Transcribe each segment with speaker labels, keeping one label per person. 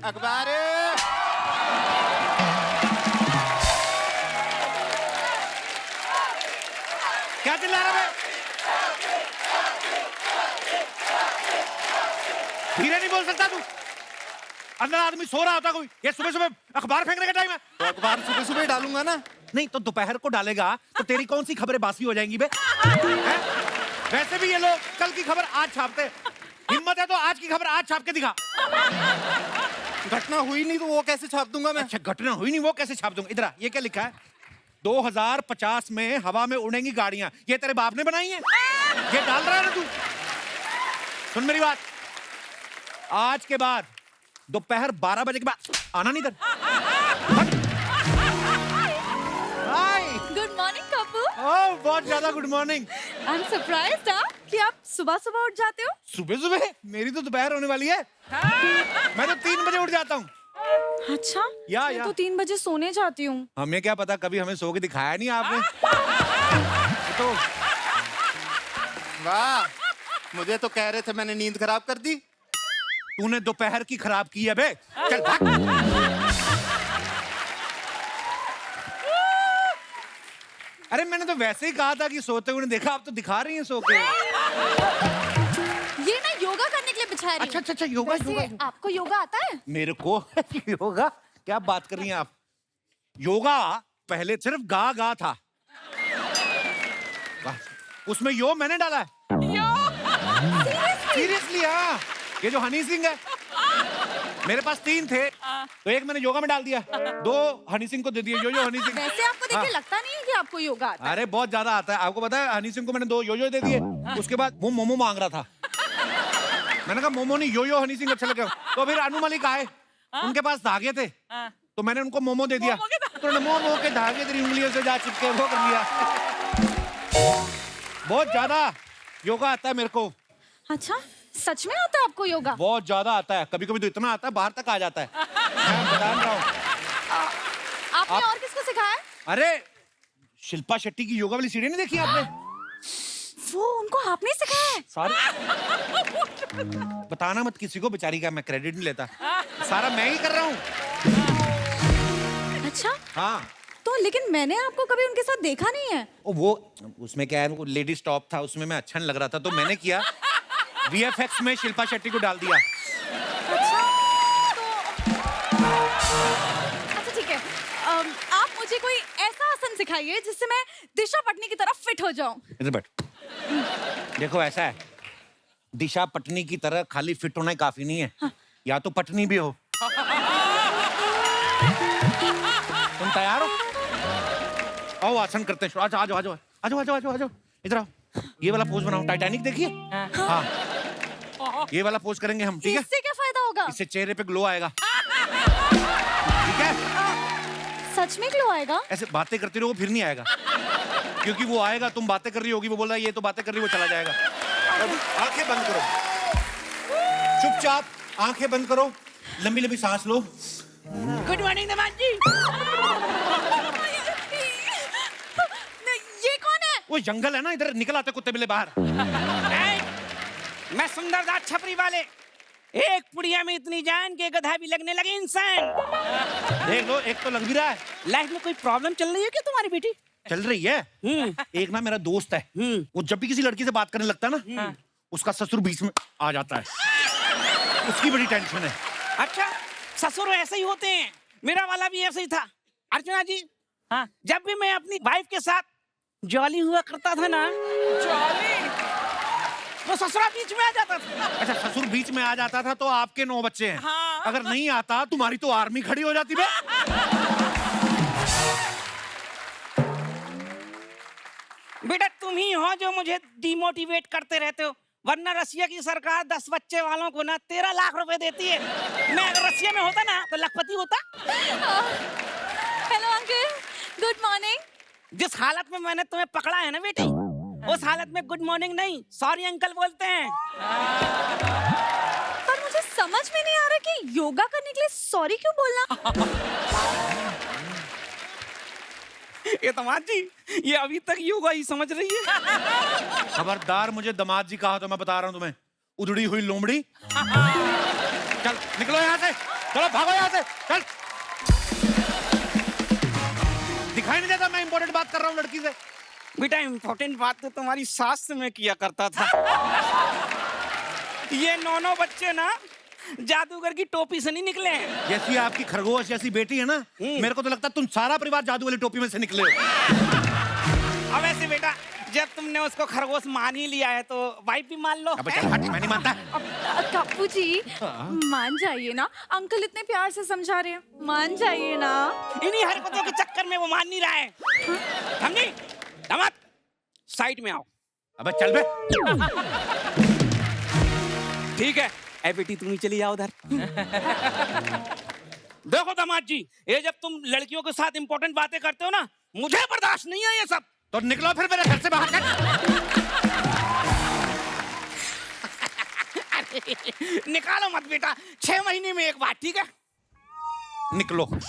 Speaker 1: अखबार।
Speaker 2: क्या चिल्ला रहा है? धीरे नहीं बोल सकता तू? अंदर आदमी सो रहा होता कोई, ये सुबह सुबह अखबार फेंकने का टाइम है?
Speaker 1: तो अखबार सुबह सुबह डालूंगा ना।
Speaker 2: नहीं तो दोपहर को डालेगा तो तेरी कौन सी खबरें बासी हो जाएंगी बे? हैं? वैसे भी ये लोग कल की खबर आज छापते, हिम्मत है तो आज की खबर आज छाप के दिखा।
Speaker 1: घटना हुई नहीं तो वो कैसे छाप दूंगा मैं?
Speaker 2: अच्छा घटना हुई नहीं वो कैसे छाप दूंगा? इधर आ, ये क्या लिखा है? 2050 में हवा में उड़ेंगी गाड़ियां, ये तेरे बाप ने बनाई है? ये डाल रहा है ना तू? सुन मेरी बात, आज के बाद दोपहर 12 बजे के बाद आना नहीं इधर। Hi.
Speaker 3: Good morning Kapoor.
Speaker 2: Oh बहुत ज्यादा good morning.
Speaker 3: I am surprised कि आप सुबह सुबह उठ जाते हो।
Speaker 2: सुबह सुबह? मेरी तो दोपहर होने वाली है। मैं तो 3 बजे उठ जाता हूँ।
Speaker 3: अच्छा
Speaker 2: या
Speaker 3: मैं तो 3 बजे सोने जाती हूँ।
Speaker 2: हमें क्या पता, कभी हमें सो के दिखाया नहीं आपने। तो
Speaker 1: वाह, मुझे तो कह रहे थे मैंने नींद खराब कर दी।
Speaker 2: तूने दोपहर की खराब की है बे। चल भाग। अरे मैंने तो वैसे ही कहा था कि सोते हुए देखा, आप तो दिखा रही हैं सो के।
Speaker 3: ये मैं योगा करने के लिए बिछा रही हूँ।
Speaker 2: अच्छा योगा
Speaker 3: वैसे
Speaker 2: योगा।
Speaker 3: आपको योगा आता है?
Speaker 2: मेरे को योगा? क्या बात कर रही हैं आप? योगा पहले सिर्फ गा गा था। वाह, उसमें यो मैंने डाला है। सीरियसली? हाँ, ये जो हनी सिंह है, मेरे पास 3 थे तो एक मैंने योगा में डाल दिया, 2 हनी सिंह को दे दिए। यो हनी सिंह।
Speaker 3: वैसे आपको देख के लगता नहीं है कि आपको योगा आता है।
Speaker 2: अरे बहुत ज्यादा आता है। आपको पता है हनी सिंह को मैंने 2 यो दे दिए, उसके बाद वो मोमो मांग रहा था। मैंने कहा मोमो नहीं, यो हनी सिंह अच्छा लगे। तो फिर अनु मलिक आए, उनके पास धागे थे तो मैंने उनको मोमो दे दिया। तो मोमो के धागे तेरी उंगलियों से जा चिपके वो कर लिया। बहुत ज्यादा योगा आता है मेरे को।
Speaker 3: अच्छा सच में आता है आपको योगा?
Speaker 2: बहुत ज्यादा आता है, कभी कभी तो इतना आता है बाहर तक आ जाता है। मैं बता रहा हूँ।
Speaker 3: आपने और किसको सिखाया?
Speaker 2: अरे शिल्पा शेट्टी की योगा वाली सीढ़ी नहीं देखी आपने?
Speaker 3: वो उनको आपने सिखाया है?
Speaker 2: सारी बताना मत किसी को, बेचारी का मैं क्रेडिट नहीं लेता, सारा मैं ही कर रहा हूँ।
Speaker 3: अच्छा
Speaker 2: हाँ
Speaker 3: तो लेकिन मैंने आपको कभी उनके साथ देखा नहीं है।
Speaker 2: वो उसमें क्या है, वो लेडी स्टॉप था, उसमें मैं अच्छा नहीं लग रहा था तो मैंने किया, VFX में शिल्पा शेट्टी को डाल दिया।
Speaker 3: अच्छा ठीक है, आप मुझे कोई ऐसा आसन सिखाइए जिससे मैं दिशा पटनी की तरफ फिट हो जाऊं।
Speaker 2: इधर बैठ। देखो ऐसा है, दिशा पटनी की तरह खाली फिट होना ही काफी नहीं है। हाँ। या तो पटनी भी हो। तुम तैयार हो? आओ आसन करते हैं। आ जाओ आ जाओ आ जाओ आ जाओ आ जाओ आ जाओ, इधर आओ। ये वाला पोज बनाओ, टाइटैनिक देखिए। हाँ ये वाला पोज करेंगे हम, ठीक है?
Speaker 3: इससे क्या फायदा होगा?
Speaker 2: इससे चेहरे पे ग्लो आएगा, ठीक है?
Speaker 3: सच में ग्लो आएगा?
Speaker 2: ऐसे बातें करते रहो, फिर नहीं आएगा, क्योंकि वो आएगा, तुम बातें कर रही होगी, वो बोल रहा है ये तो बातें कर रही, वो चला जाएगा। अब आंखें बंद करो, चुपचाप आंखें बंद करो, लंबी लंबी सांस लो।
Speaker 4: गुड मॉर्निंग दमाद जी।
Speaker 3: ये कौन है?
Speaker 2: वो जंगल है ना, इधर निकल आते कुत्ते बिल्ले बाहर।
Speaker 4: मैं सुंदरदास छपरी वाले, एक पुड़िया में इतनी जान के गधा भी लगने लगे इंसान।
Speaker 2: देख लो, एक तो लग भी रहा है।
Speaker 4: लाइफ में कोई प्रॉब्लम चल रही है क्या तुम्हारी बेटी?
Speaker 2: चल रही है। एक ना मेरा दोस्त है, वो जब भी किसी लड़की से बात करने लगता है ना, उसका ससुर बीच में आ जाता है, उसकी बड़ी टेंशन है।
Speaker 4: अच्छा ससुर ऐसे ही होते हैं, मेरा वाला भी ऐसे ही था। अर्चना जी, हाँ, जब भी मैं अपनी वाइफ के साथ जॉली हुआ करता था ना, जॉली, वो ससुरा बीच में आ जाता था।
Speaker 2: अच्छा ससुर बीच में आ जाता था तो आपके 9 बच्चे हैं।
Speaker 4: हाँ।
Speaker 2: अगर नहीं आता तुम्हारी तो आर्मी खड़ी हो जाती बे।
Speaker 4: बेटा तुम ही हो जो मुझे डिमोटिवेट करते रहते हो, वरना रसिया की सरकार 10 बच्चे वालों को ना 13 लाख रुपए देती है। मैं अगर रसिया में होता ना तो लखपति होता।
Speaker 3: Hello uncle, good morning.
Speaker 4: जिस हालत में मैंने तुम्हें पकड़ा है ना बेटी, उस हालत में गुड मॉर्निंग नहीं, सॉरी अंकल बोलते हैं।
Speaker 3: पर मुझे समझ में नहीं आ रहा कि योगा करने के लिए सॉरी क्यों बोलना।
Speaker 4: ये दमाद जी, ये अभी तक योगा ही समझ रही है।
Speaker 2: खबरदार मुझे दमाद जी कहा तो मैं बता रहा हूँ तुम्हें, उधड़ी हुई लोमड़ी। चल निकलो यहाँ से। चलो भागो यहाँ से, चल। दिखाई नहीं देता मैं इंपॉर्टेंट बात कर रहा हूँ लड़की से।
Speaker 4: बेटा इम्पोर्टेंट बात तो तुम्हारी सास से मैं किया करता था। ये 9 बच्चे ना जादूगर की टोपी से नहीं निकले हैं।
Speaker 2: जैसी आपकी खरगोश जैसी बेटी है ना, मेरे को तो लगता है तुम सारा परिवार जादू वाली टोपी में से निकले हो।
Speaker 4: अब ऐसे बेटा जब तुमने उसको खरगोश मान ही लिया है तो वाइफ भी मान लो।
Speaker 2: अब चल हट, मैं नहीं मानता।
Speaker 3: कप्पू जी मान जाइए ना, अंकल इतने प्यार से समझा रहे हैं, मान जाइए ना।
Speaker 4: इन्हीं हरकतों के चक्कर में वो मान नहीं रहा है। समझी? दामाद साइड में आओ।
Speaker 2: अबे चल बे।
Speaker 4: ठीक है, ए बेटी तुम ही चली जाओ उधर। देखो दामाद जी, ये जब तुम लड़कियों के साथ इंपॉर्टेंट बातें करते हो ना, मुझे बर्दाश्त नहीं है ये सब।
Speaker 2: तो निकलो फिर मेरे घर से बाहर।
Speaker 4: निकालो मत बेटा, 6 महीने में एक बार, ठीक है?
Speaker 2: निकलो।
Speaker 4: अरे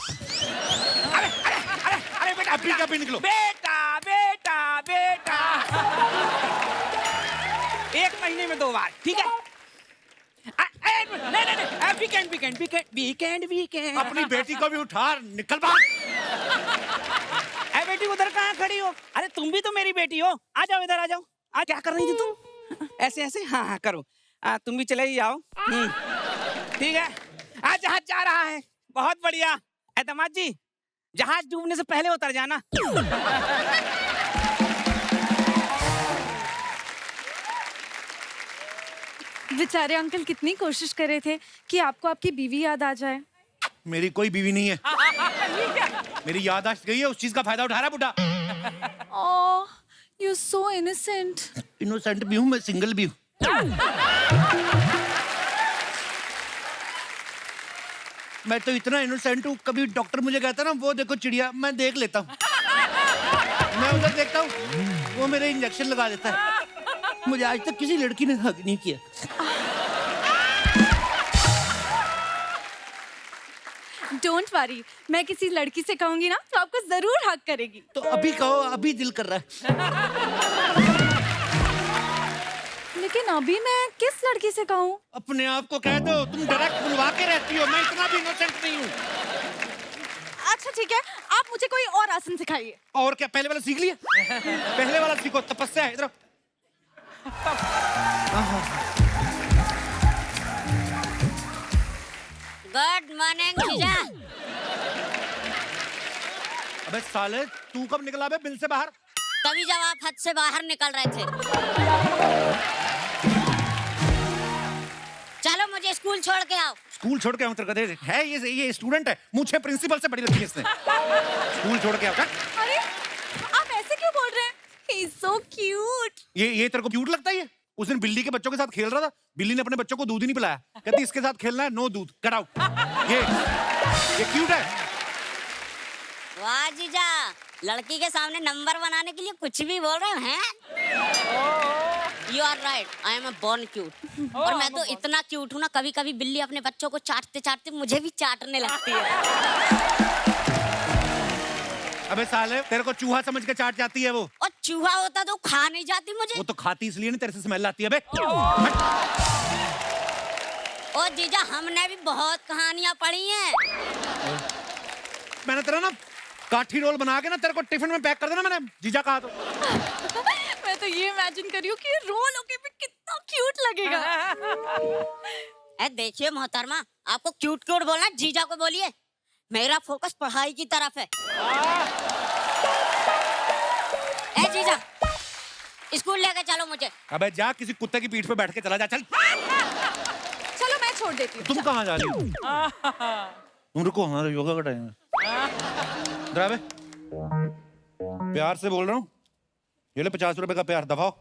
Speaker 4: अरे अरे अरे बेटा
Speaker 2: अभी कभी निकलो।
Speaker 4: बेटा बेटा बेटा 1 महीने में 2 बार, ठीक है? नहीं नहीं नहीं, weekend weekend weekend weekend weekend.
Speaker 2: अपनी बेटी को भी उठा, निकल बाहर।
Speaker 4: ए बेटी उधर कहाँ खड़ी हो? अरे तुम भी तो मेरी बेटी हो, आ जाओ इधर आ जाओ। आ क्या कर रही थी तुम? ऐसे ऐसे, हाँ हाँ करो। तुम भी चले ही जाओ। ठीक है, आज जहाज जा रहा है, बहुत बढ़िया। ए दामाद जी, जहाज डूबने से पहले उतर जाना।
Speaker 3: बेचारे अंकल कितनी कोशिश कर रहे थे कि आपको आपकी बीवी याद आ जाए।
Speaker 2: मेरी कोई बीवी नहीं है। मेरी याददाश्त गई है, उस चीज का फायदा उठा रहा बुढ़ा।
Speaker 3: ओह, यू सो इनोसेंट।
Speaker 2: इनोसेंट भी हूँ मैं, सिंगल भी हूँ। मैं तो इतना इनोसेंट हूँ, कभी डॉक्टर मुझे कहता ना वो देखो चिड़िया, मैं देख लेता हूँ। मैं उधर देखता हूँ, वो मेरे इंजेक्शन लगा देता है। मुझे आज तक किसी लड़की ने हक नहीं किया।
Speaker 3: डोंट वरी, मैं किसी लड़की से कहूंगी ना तो आपको जरूर हक करेगी।
Speaker 2: तो अभी कहो, अभी दिल कर रहा है।
Speaker 3: लेकिन अभी मैं किस लड़की से कहूँ?
Speaker 2: अपने आप को कह दो, तुम डायरेक्ट बुलवा के रहती हो, मैं इतना भी इनोसेंट नहीं हूँ।
Speaker 3: अच्छा ठीक है, आप मुझे कोई और आसन सिखाइए।
Speaker 2: और क्या, पहले वाला सीख लिया? पहले वाला सीखो, तपस्या है। इधर
Speaker 5: गुड मॉर्निंग जीजा।
Speaker 2: अबे साले, तू कब निकला बे बिल से बाहर?
Speaker 5: तभी जब आप हद से बाहर निकल रहे थे। चलो मुझे स्कूल छोड़ के आओ।
Speaker 2: स्कूल छोड़ के आऊँ है? ये स्टूडेंट है, मुझे प्रिंसिपल से बड़ी रखी है इसने। स्कूल छोड़ के आओ।
Speaker 3: अरे आप ऐसे क्यों बोल रहे हैं? He's so cute।
Speaker 2: ये तेरे को क्यूट लगता है? ये उस दिन बिल्ली के बच्चों के साथ खेल रहा था, बिल्ली ने अपने बच्चों को दूध ही नहीं पिलाया, कहती इसके साथ खेलना है, नो दूध, गेट आउट। ये क्यूट है।
Speaker 5: वाह जीजा, लड़की के सामने नंबर बनाने के लिए कुछ भी बोल रहे हैं। You are right, I am a born cute. और मैं तो इतना क्यूट हूँ ना, कभी कभी बिल्ली अपने बच्चों को चाटते चाटते मुझे भी चाटने लगती है।
Speaker 2: अबे साले, तेरे को चूहा समझ के चाट जाती है वो।
Speaker 5: और चूहा होता तो खा नहीं जाती मुझे।
Speaker 2: वो तो खाती इसलिए नहीं, तेरे से स्मेल आती है बे।
Speaker 5: ओ जीजा, हमने भी बहुत कहानियां पढ़ी हैं।
Speaker 2: मैंने तेरा ना काठी रोल बना के ना तेरे को टिफिन में पैक कर देना, मैंने जीजा कहा तो।
Speaker 3: मैं तो ये इमेजिन कर रही हूँ कि रोल होके भी कितना क्यूट लगेगा।
Speaker 5: ए देखिए मोहतरमा, आपको क्यूट क्यूट बोलना, जीजा को बोलिए। मेरा फोकस पढ़ाई की तरफ है। ए जीजा, स्कूल लेके चलो मुझे।
Speaker 2: अबे जा, किसी कुत्ते की पीठ पे बैठ के चला जा, चल।
Speaker 3: चलो मैं छोड़ देती हूँ।
Speaker 2: तुम कहाँ जा रही हो? तुम रुको, हमारा योगा का टाइम है। ड्राइवर, प्यार से बोल रहा हूँ, ये ले 50 रुपए का प्यार, दबाओ।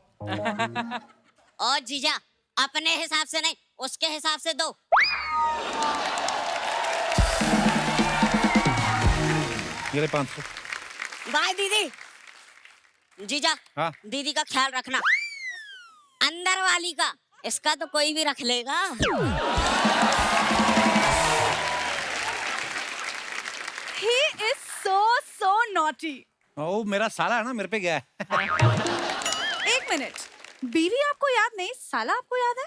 Speaker 5: और जीजा, अपने हिसाब से नहीं, उसके हिसाब से दो।
Speaker 2: ये ले 500।
Speaker 5: बाय दीदी। जीजा,
Speaker 2: हाँ?
Speaker 5: दीदी का ख्याल रखना, अंदर वाली का, इसका तो कोई भी रख लेगा।
Speaker 3: He is so naughty।
Speaker 2: ओ, मेरा साला है ना, मेरे पे गया है।
Speaker 3: एक मिनट, बीवी आपको याद नहीं, साला आपको याद है?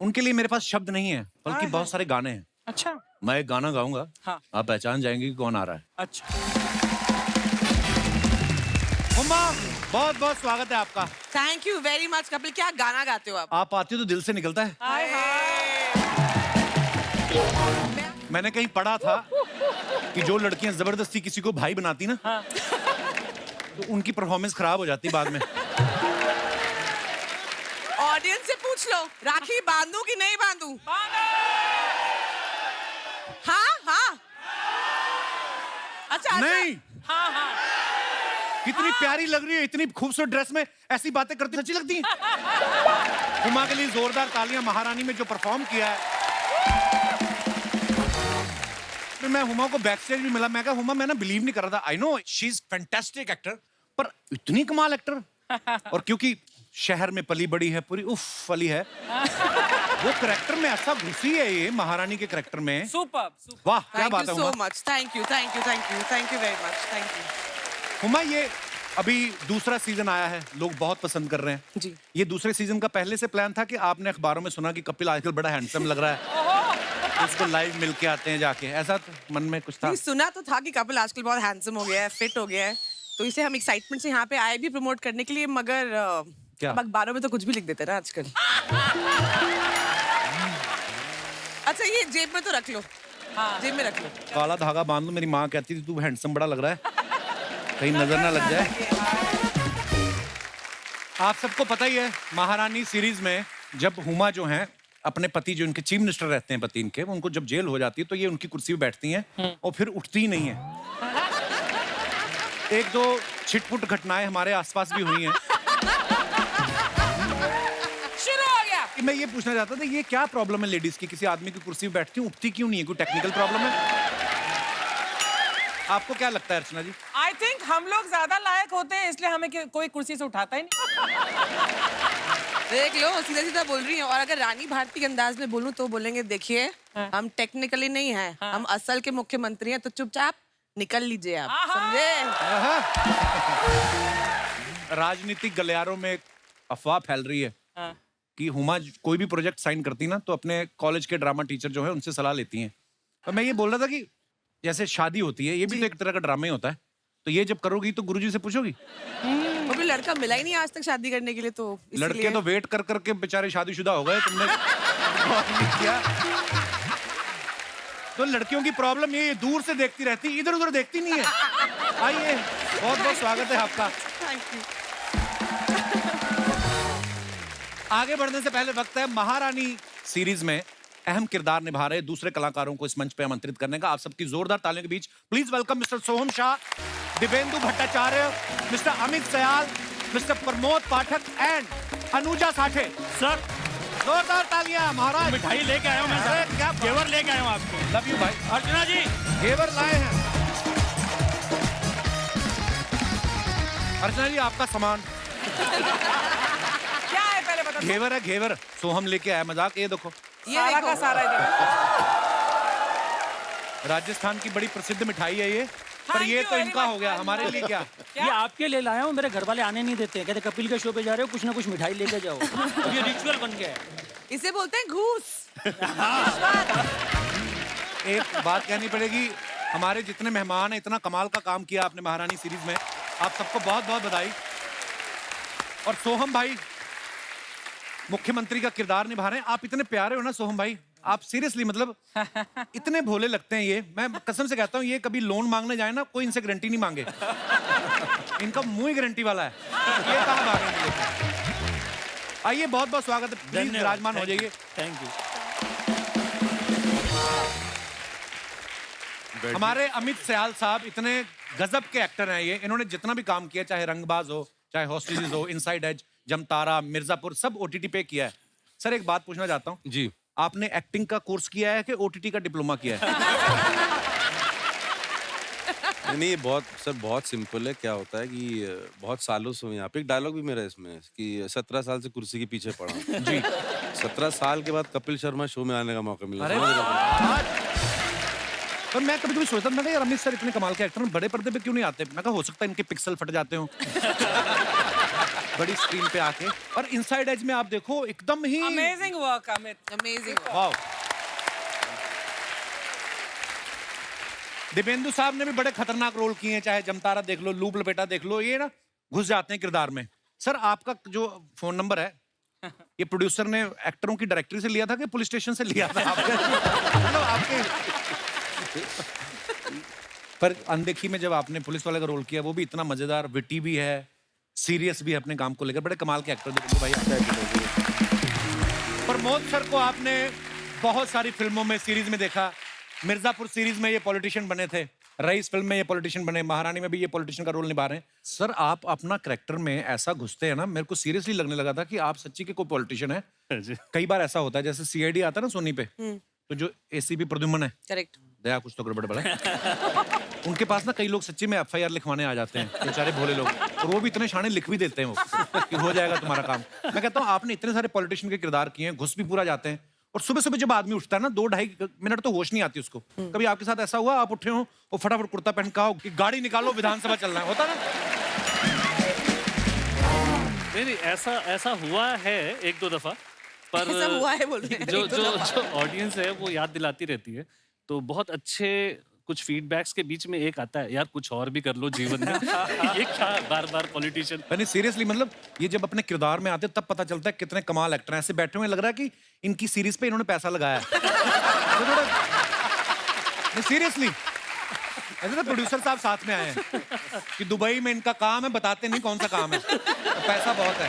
Speaker 2: उनके लिए मेरे पास शब्द नहीं है, बल्कि बहुत सारे गाने हैं।
Speaker 4: अच्छा
Speaker 2: मैं एक गाना गाऊंगा,
Speaker 4: हाँ।
Speaker 2: आप पहचान जाएंगे कि कौन आ रहा है।
Speaker 4: अच्छा
Speaker 2: हुमा, बहुत बहुत स्वागत है आपका।
Speaker 6: Thank you very much Kapil. क्या गाना गाते हो आप?
Speaker 2: आप आती हो तो दिल से निकलता है।
Speaker 6: हाय हाय।
Speaker 2: मैंने कहीं पढ़ा था कि जो लड़कियां जबरदस्ती किसी को भाई बनाती ना, तो उनकी परफॉर्मेंस खराब हो जाती बाद में।
Speaker 6: ऑडियंस से पूछ लो, राखी बांधू कि नहीं बांधू? हाँ हाँ। अच्छा
Speaker 2: नहीं,
Speaker 4: हाँ हाँ
Speaker 2: कितनी प्यारी लग रही है, इतनी खूबसूरत ड्रेस में ऐसी बातें करती अच्छी लगती हैं। हुमा के लिए जोरदार तालियां। महारानी में जो परफॉर्म किया है, फिर मैं हुमा को बैक स्टेज भी मिला, मैं कहा हुमा, मैं ना बिलीव नहीं कर रहा था। I know she is fantastic actor, पर इतनी कमाल एक्टर। और क्योंकि शहर में पली बड़ी है, पूरी उफ वाली है, वो करेक्टर में ऐसा घुसी है ये, महारानी के करेक्टर में।
Speaker 4: सुपर
Speaker 2: वाह, क्या
Speaker 6: थैंक
Speaker 2: बात
Speaker 6: यू
Speaker 2: है
Speaker 6: so
Speaker 2: Huma.
Speaker 6: Much. Thank you thank you thank you thank you very much. Thank you.
Speaker 2: Huma, ये अभी दूसरा सीजन आया है, लोग बहुत पसंद कर रहे हैं
Speaker 6: जी।
Speaker 2: ये दूसरे सीजन का पहले से प्लान था कि आपने अखबारों में सुना कि कपिल आजकल बड़ा हैंडसम लग रहा है, तो उसको लाइव मिल के आते हैं जाके, ऐसा तो मन में कुछ था?
Speaker 6: नहीं, सुना तो था कि कपिल आजकल बहुत हैंडसम हो गया है, फिट हो गया है, तो इसे हम एक्साइटमेंट से यहाँ पे आए भी प्रमोट करने के लिए, मगर
Speaker 2: क्या?
Speaker 6: अब अखबारों में तो कुछ भी लिख देते हैं ना आजकल। अच्छा ये जेब में तो रख लो। हाँ जेब में रख लो।
Speaker 2: काला धागा बांध लो। मेरी माँ कहती थी तू हैंडसम बड़ा लग रहा है, कहीं नजर ना लग जाए। आप सबको पता ही है, महारानी सीरीज में जब हुमा जो हैं, अपने पति जो इनके चीफ मिनिस्टर रहते हैं पति इनके, उनको जब जेल हो जाती है तो ये उनकी कुर्सी पे बैठती हैं और फिर उठती ही नहीं है। एक दो छिटपुट घटनाएं हमारे आसपास भी हुई हैं।
Speaker 4: शुरू हो गया।
Speaker 2: कि मैं ये पूछना चाहता था, ये क्या प्रॉब्लम है लेडीज की, किसी आदमी की कुर्सी पे बैठती हूँ उठती क्यों नहीं है? कोई टेक्निकल प्रॉब्लम है? आपको क्या लगता है अर्चना जी?
Speaker 7: आई थिंक हम लोग ज्यादा लायक होते हैं, इसलिए हमें कोई कुर्सी से उठाता ही नहीं।
Speaker 6: देख लो, सीधा सीधा बोल रही है। और अगर रानी भारती के अंदाज में बोलूं तो बोलेंगे, देखिए हम टेक्निकली नहीं हैं, हम असल के मुख्यमंत्री हैं, तो चुपचाप निकल लीजिए आप, समझे?
Speaker 2: राजनीतिक गलियारों में एक अफवाह फैल रही है कि हुमा कोई भी प्रोजेक्ट साइन करती ना तो अपने कॉलेज के ड्रामा टीचर जो है उनसे सलाह लेती हैं। और मैं ये बोल रहा था कि जैसे शादी होती है, ये भी तो एक तरह का ड्रामा ही होता है, तो ये जब करोगी तो गुरुजी से पूछोगी?
Speaker 6: वो भी लड़का मिला ही नहीं आज तक शादी करने के लिए, तो
Speaker 2: लड़के तो वेट कर करके बेचारे शादीशुदा हो गए, तुमने गौर नहीं किया? तो लड़कियों की प्रॉब्लम ये दूर से देखती रहती, इधर उधर देखती नहीं है। आइए, बहुत बहुत स्वागत है आपका।
Speaker 6: Thank you.
Speaker 2: आगे बढ़ने से पहले वक्त है महारानी सीरीज में अहम किरदार निभा रहे दूसरे कलाकारों को इस मंच पे आमंत्रित करने का। आप सबकी जोरदार तालियों के बीच please welcome mister Soham Shah, Divyendu Bhattacharya, mister Amit Sayal, mister Pramod Pathak and Anuja Sathe.
Speaker 8: Sir
Speaker 2: जोरदार तालियां महाराज।
Speaker 8: मिठाई लेके आया हूँ मैं
Speaker 2: अरे
Speaker 8: सर,
Speaker 2: क्या
Speaker 8: घेवर लेके आया हूँ आपको।
Speaker 2: लव यू भाई।
Speaker 8: अर्चना जी
Speaker 2: घेवर लाए हैं। अर्चना जी आपका सामान
Speaker 7: क्या है पहले बता दो।
Speaker 2: घेवर है, घेवर सोहम लेके आया। मजाक ये देखो,
Speaker 6: ये
Speaker 7: सारा
Speaker 6: देखो,
Speaker 7: का सारा इधर।
Speaker 2: राजस्थान की बड़ी प्रसिद्ध मिठाई है ये, पर
Speaker 7: Thank
Speaker 2: ये
Speaker 7: you
Speaker 2: तो
Speaker 7: very
Speaker 2: इनका
Speaker 7: much.
Speaker 2: हो गया, हमारे लिए क्या?
Speaker 8: ये आपके लिए लाया हूँ, मेरे घर वाले आने नहीं देते, कहते कपिल के शो पे जा रहे हो, कुछ ना कुछ मिठाई लेके जाओ। अब ये रिचुअल बन गया है।
Speaker 6: इसे बोलते हैं घूस।
Speaker 2: एक बात कहनी पड़ेगी, हमारे जितने मेहमान हैं, इतना कमाल का काम किया आपने महारानी सीरीज में, आप सबको बहुत बहुत बधाई। और सोहम भाई मुख्यमंत्री का किरदार निभा रहे हैं। आप इतने प्यारे हो ना सोहम भाई, आप सीरियसली मतलब इतने भोले लगते हैं। ये मैं कसम से कहता हूँ, ये कभी लोन मांगने जाए ना, कोई इनसे गारंटी नहीं मांगे। इनका मुंह ही गारंटी वाला है, ये कहाँ भागेंगे। आइए, बहुत बहुत स्वागत है, प्लीज विराजमान हो जाइए।
Speaker 8: Thank you.
Speaker 2: हमारे अमित सयाल साहब इतने गजब के एक्टर हैं ये, इन्होंने जितना भी काम किया, चाहे रंगबाज हो, चाहे हॉस्टेजेस हो, इनसाइड एज, जमतारा, मिर्जापुर, सब ओटीटी पे किया है। सर एक बात पूछना चाहता हूँ
Speaker 9: जी,
Speaker 2: आपने एक्टिंग का कोर्स किया है कि ओटीटी का डिप्लोमा किया है?
Speaker 9: नहीं ये बहुत सिंपल है। क्या होता है कि बहुत सालों से हूँ यहाँ पे। एक डायलॉग भी मेरा इसमें कि 17 साल से कुर्सी के पीछे पड़ा हूँ।
Speaker 2: जी।
Speaker 9: 17 साल के बाद कपिल शर्मा शो में आने का मौका मिला।
Speaker 2: अरे
Speaker 9: समझ रहे हो?
Speaker 2: पर मैं कभी कभी सोचता था यार, अमित सर इतने कमाल के एक्टर बड़े पर्दे पे क्यों नहीं आते? मैं कहा हो सकता है इनके पिक्सल फट जाते हो। बड़ी स्क्रीन पे आके। और इनसाइड एज में आप देखो एकदम ही
Speaker 7: amazing work Amit,
Speaker 6: amazing.
Speaker 2: Wow. Divyendu साहब ने भी बड़े खतरनाक रोल किए हैं, चाहे जमतारा देख लो, लूप लपेटा देख लो, ये ना घुस जाते हैं किरदार में। सर आपका जो फोन नंबर है ये प्रोड्यूसर ने एक्टरों की डायरेक्टरी से लिया था कि पुलिस स्टेशन से लिया था आपके? मतलब आपके पर अनदेखी में जब आपने पुलिस वाले का रोल किया वो भी इतना मजेदार, विटी भी है, सीरियस भी है अपने काम को लेकर, बड़े कमाल के एक्टर देखो भाई। प्रमोद सर को आपने बहुत सारी फिल्मों में, सीरीज में देखा। मिर्जापुर सीरीज में ये पॉलिटिशियन बने थे, रईस फिल्म में ये पॉलिटिशियन बने, महारानी में भी ये पॉलिटिशियन का रोल निभा रहे हैं। सर आप अपना कैरेक्टर में ऐसा घुसते हैं ना, मेरे को सीरियसली लगने लगा था कि आप सच्ची के कोई पॉलिटिशियन है। कई बार ऐसा होता है जैसे सीआईडी आता है ना सोनी पे, तो जो एसीपी प्रद्युम्न है,
Speaker 6: करेक्ट,
Speaker 2: दया कुछ तो गड़बड़ बड़ा उनके पास ना कई लोग सच्ची में एफआईआर लिखवाने आ जाते हैं, बेचारे भोले लोग, और वो भी इतने शाने लिख भी देते हैं वो कि हो जाएगा तुम्हारा काम। मैं कहता हूँ आपने इतने सारे पॉलिटिशियन के किरदार किए हैं, घुस भी पूरा जाते हैं, और सुबह सुबह जब आदमी उठता है ना 2-2.5 मिनट तो होश नहीं आती उसको। कभी आपके साथ ऐसा हुआ आप उठे हो और फटाफट कुर्ता पहन का कि गाड़ी निकालो विधानसभा चलना है, होता ना?
Speaker 10: नहीं, ऐसा हुआ है 1-2 दफा, पर
Speaker 6: ऐसा हुआ है बोल रहे हैं,
Speaker 10: जो
Speaker 6: 1-2
Speaker 10: जो
Speaker 6: दफा।
Speaker 10: जो ऑडियंस है वो याद दिलाती रहती है। तो बहुत अच्छे कुछ फीडबैक्स के बीच में एक आता है, यार कुछ और भी कर लो जीवन में। ये क्या बार बार पॉलिटिशियन।
Speaker 2: नहीं सीरियसली, मतलब ये जब अपने किरदार में आते तब पता चलता है कितने कमाल एक्टर हैं। ऐसे बैठे हुए लग रहा है कि इनकी सीरीज पे इन्होंने पैसा लगाया है। सीरियसली ऐसे ना प्रोड्यूसर साहब साथ में आए हैं कि दुबई में इनका काम है, बताते नहीं कौन सा काम है, तो पैसा बहुत है।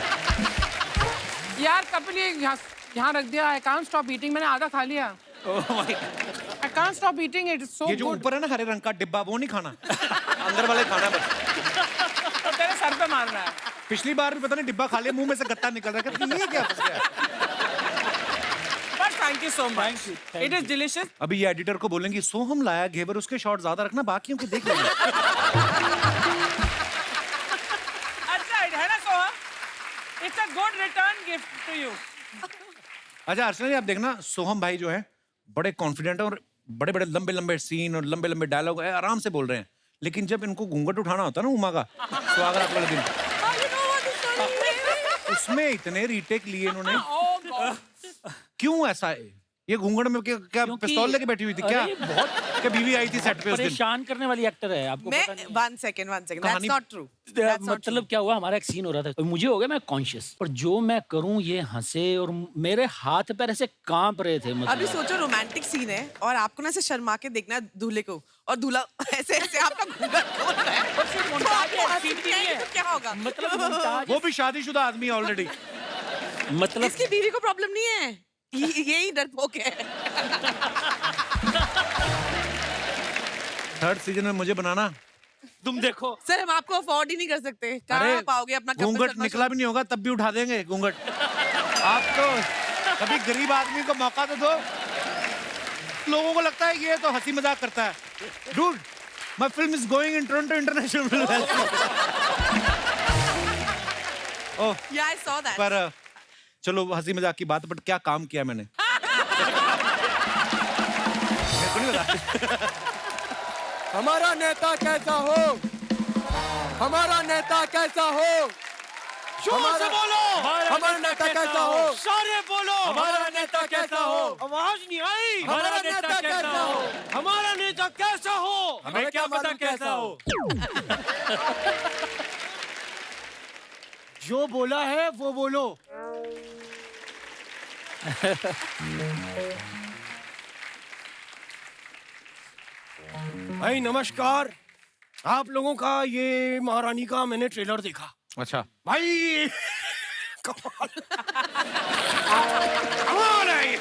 Speaker 7: यार कपिल ये यहाँ रख दिया, आई कांट स्टॉप ईटिंग, मैंने आधा खा लिया। I can't stop eating it. It's so
Speaker 2: ये जो
Speaker 7: good.
Speaker 2: ऊपर है ना हरे रंग का डिब्बा, वो नहीं खाना, अंदर वाले खाना बस।
Speaker 7: तो तेरे सर पे मार रहा है।
Speaker 2: पिछली बार भी पता नहीं डिब्बा खा लिया, मुंह में से गत्ता निकल रहा है, ये क्या फंस गया?
Speaker 7: But thank you so much. It is delicious.
Speaker 2: अभी ये एडिटर को बोलेंगे सोहम लाया घेवर, उसके शॉट ज्यादा रखना, बाकियों के देख लेंगे।
Speaker 7: अच्छा है ना सोहम? It's a good return gift to you.
Speaker 2: अच्छा अर्चना जी आप देखना, सोहम भाई जो है बड़े कॉन्फिडेंट है और बड़े बड़े लंबे लंबे सीन और लंबे लंबे डायलॉग आराम से बोल रहे हैं, लेकिन जब इनको घूंघट उठाना होता है ना उमा का स्वागत वाले दिन, उसमें इतने रीटेक लिए इन्होंने।
Speaker 7: Oh God.
Speaker 2: क्यों ऐसा है? ये घूंघट में क्या पिस्तौल लेके बैठी हुई थी क्या? क्या बीवी आई थी सेट पे उस दिन?
Speaker 8: परेशान करने वाली एक्टर है, आपको पता
Speaker 6: मैं
Speaker 8: नहीं।
Speaker 6: 1 सेकंड that's not true.
Speaker 8: मतलब क्या हुआ, हमारा एक सीन हो रहा था और मुझे हो गया मैं कॉन्शियस, और जो मैं करूं ये हंसे और मेरे हाथ पैर ऐसे कांप रहे थे। मतलब
Speaker 6: अभी सोचो रोमांटिक सीन है और आपको ना ऐसे शर्मा के देखना है दूल्हे को, और दूल्हा ऐसे ऐसे आपका घूंघट खोल रहा है, तो आपको हंसी नहीं आएगी तो क्या होगा?
Speaker 8: मतलब
Speaker 2: वो भी शादीशुदा आदमी ऑलरेडी।
Speaker 8: मतलब
Speaker 6: इसकी बीवी को प्रॉब्लम नहीं है, यही डरपोक है।
Speaker 2: थर्ड सीजन में मुझे बनाना,
Speaker 8: तुम देखो
Speaker 6: सर हम आपको अफोर्ड ही नहीं कर सकते, कहाँ पाओगे अपना कपल
Speaker 2: घूंघट
Speaker 6: करना
Speaker 2: निकला भी नहीं होगा तब भी उठा देंगे घूंघट। आप तो कभी गरीब आदमी को मौका तो दो। लोगों को लगता है ये तो हंसी मजाक करता है। Dude, my film is going in Toronto international film festival. Oh
Speaker 6: Yeah, I saw that.
Speaker 2: पर चलो हंसी मजाक की बात, बट क्या काम किया मैंने? मेरे को नहीं पता।
Speaker 11: हमारा नेता कैसा हो, हमारा नेता कैसा हो, जोर से बोलो, हमारा नेता कैसा हो, सारे बोलो, हमारा नेता कैसा हो, आवाज नहीं आई, हमारा नेता कैसा हो, हमारा नेता कैसा हो, हमें क्या पता कैसा हो। जो बोला है वो बोलो। भाई नमस्कार, आप लोगों का ये महारानी का मैंने ट्रेलर देखा।
Speaker 2: अच्छा
Speaker 11: भाई कमाल कमाल है ये।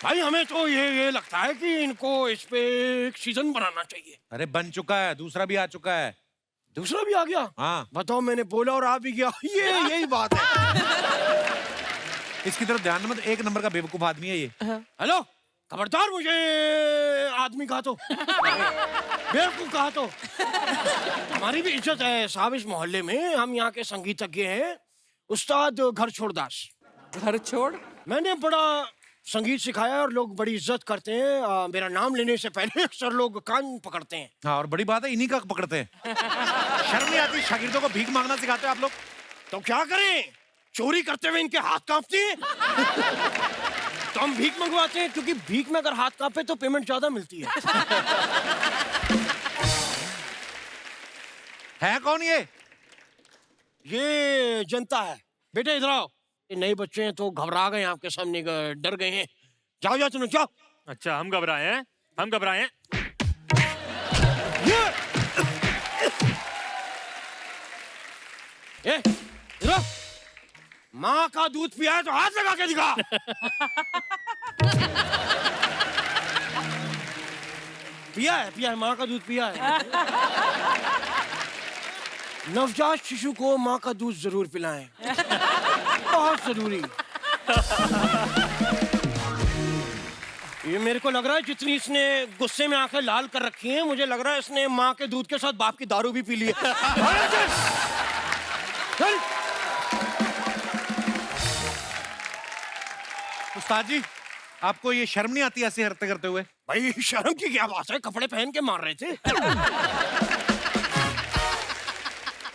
Speaker 11: भाई हमें तो ये लगता है कि इनको इस पे एक सीजन बनाना चाहिए।
Speaker 2: अरे बन चुका है, दूसरा भी आ चुका है।
Speaker 11: दूसरा भी आ गया?
Speaker 2: हाँ
Speaker 11: बताओ, मैंने बोला और आ भी गया। यही बात है।
Speaker 2: इसकी तरफ ध्यान मत, एक नंबर का बेवकूफ आदमी है ये।
Speaker 11: हेलो, खबरदार मुझे आदमी कहा तो, बेवकूफ कहा तो। हमारी भी इज्जत है साहब इस मोहल्ले में। हम यहाँ के संगीतज्ञ हैं, उस्ताद घर छोड़ दास।
Speaker 7: घर छोड़?
Speaker 11: मैंने बड़ा संगीत सिखाया और लोग बड़ी इज्जत करते हैं। मेरा नाम लेने से पहले अक्सर लोग कान पकड़ते हैं।
Speaker 2: हाँ, और बड़ी बात है इन्हीं का पकड़ते हैं। शर्म नहीं आती? शागिर्दों को भीख मांगना सिखाते हो आप लोग?
Speaker 12: तो क्या करें, चोरी करते हुए इनके हाथ कांपते हैं। तो हम भीख मंगवाते हैं, क्योंकि भीख में अगर हाथ कांपे तो पेमेंट ज्यादा मिलती है।
Speaker 2: है कौन ये
Speaker 12: जनता है। बेटे इधर आओ, ये नए बच्चे हैं तो घबरा गए, आपके सामने डर गए हैं। जाओ जाओ तुम जाओ।
Speaker 10: अच्छा हम घबराए हैं, हम घबराए हैं।
Speaker 12: इधर माँ का दूध पिया है तो हाथ लगा के दिखा। पिया है माँ का दूध पिया है। नवजात शिशु को माँ का दूध जरूर पिलाएं, बहुत जरूरी। ये मेरे को लग रहा है जितनी इसने गुस्से में आंखें लाल कर रखी हैं, मुझे लग रहा है इसने माँ के दूध के साथ बाप की दारू भी पी ली है। चल।
Speaker 2: उस्ताद जी, आपको ये शर्म नहीं आती ऐसे हरकतें करते हुए?
Speaker 12: भाई शर्म की क्या बात है, कपड़े पहन के मार रहे थे।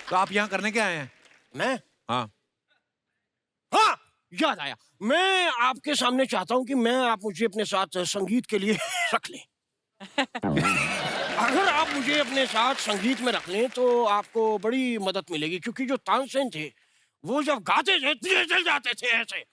Speaker 2: तो आप यहाँ करने क्या आए हैं?
Speaker 12: मैं
Speaker 2: हाँ
Speaker 12: याद आया, मैं आपके सामने चाहता हूँ कि आप मुझे अपने साथ संगीत के लिए रख लें। अगर आप मुझे अपने साथ संगीत में रख लें तो आपको बड़ी मदद मिलेगी, क्योंकि जो तानसेन थे वो जब गाते थे दिए जल जाते थे ऐसे।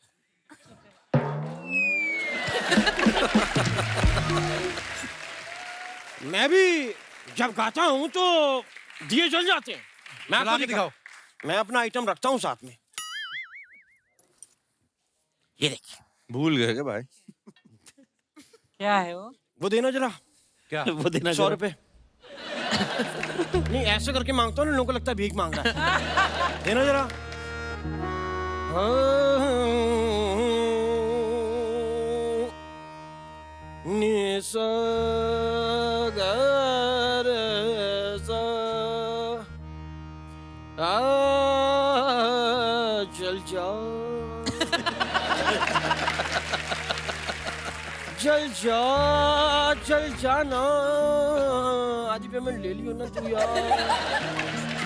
Speaker 12: मैं भी जब गाता हूँ तो दिए जल जाते हैं। मैं आपको दिखाऊं, मैं अपना आइटम रखता हूँ साथ में। ये देखिए।
Speaker 9: भूल गए क्या भाई?
Speaker 4: क्या है वो
Speaker 12: देना जरा।
Speaker 2: क्या
Speaker 8: वो देना
Speaker 12: 100 रुपए। नहीं ऐसे करके मांगता हूँ ना, लोगों को लगता है भीख मांग रहा है। देना जरा। चल जा चल जाना, आधी पेमेंट ले लियो ना तू यार।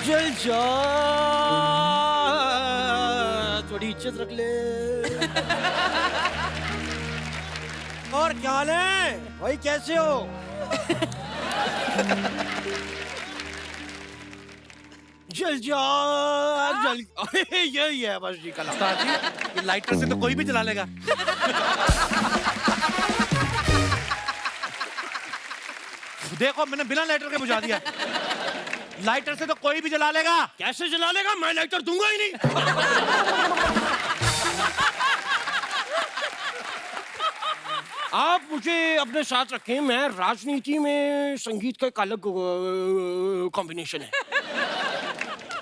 Speaker 12: चल जा, थोड़ी इज्जत रख ले। और क्या हाल है भाई, कैसे हो? जल जा जल। यही है बस जी कला।
Speaker 2: उस्ताद जी, ये लाइटर से तो कोई भी जला लेगा। देखो मैंने बिना लाइटर के बुझा दिया। लाइटर से तो कोई भी जला लेगा।
Speaker 12: कैसे जला लेगा, मैं लाइटर दूंगा ही नहीं। आप मुझे अपने साथ रखें, मैं राजनीति में संगीत का एक अलग कॉम्बिनेशन है।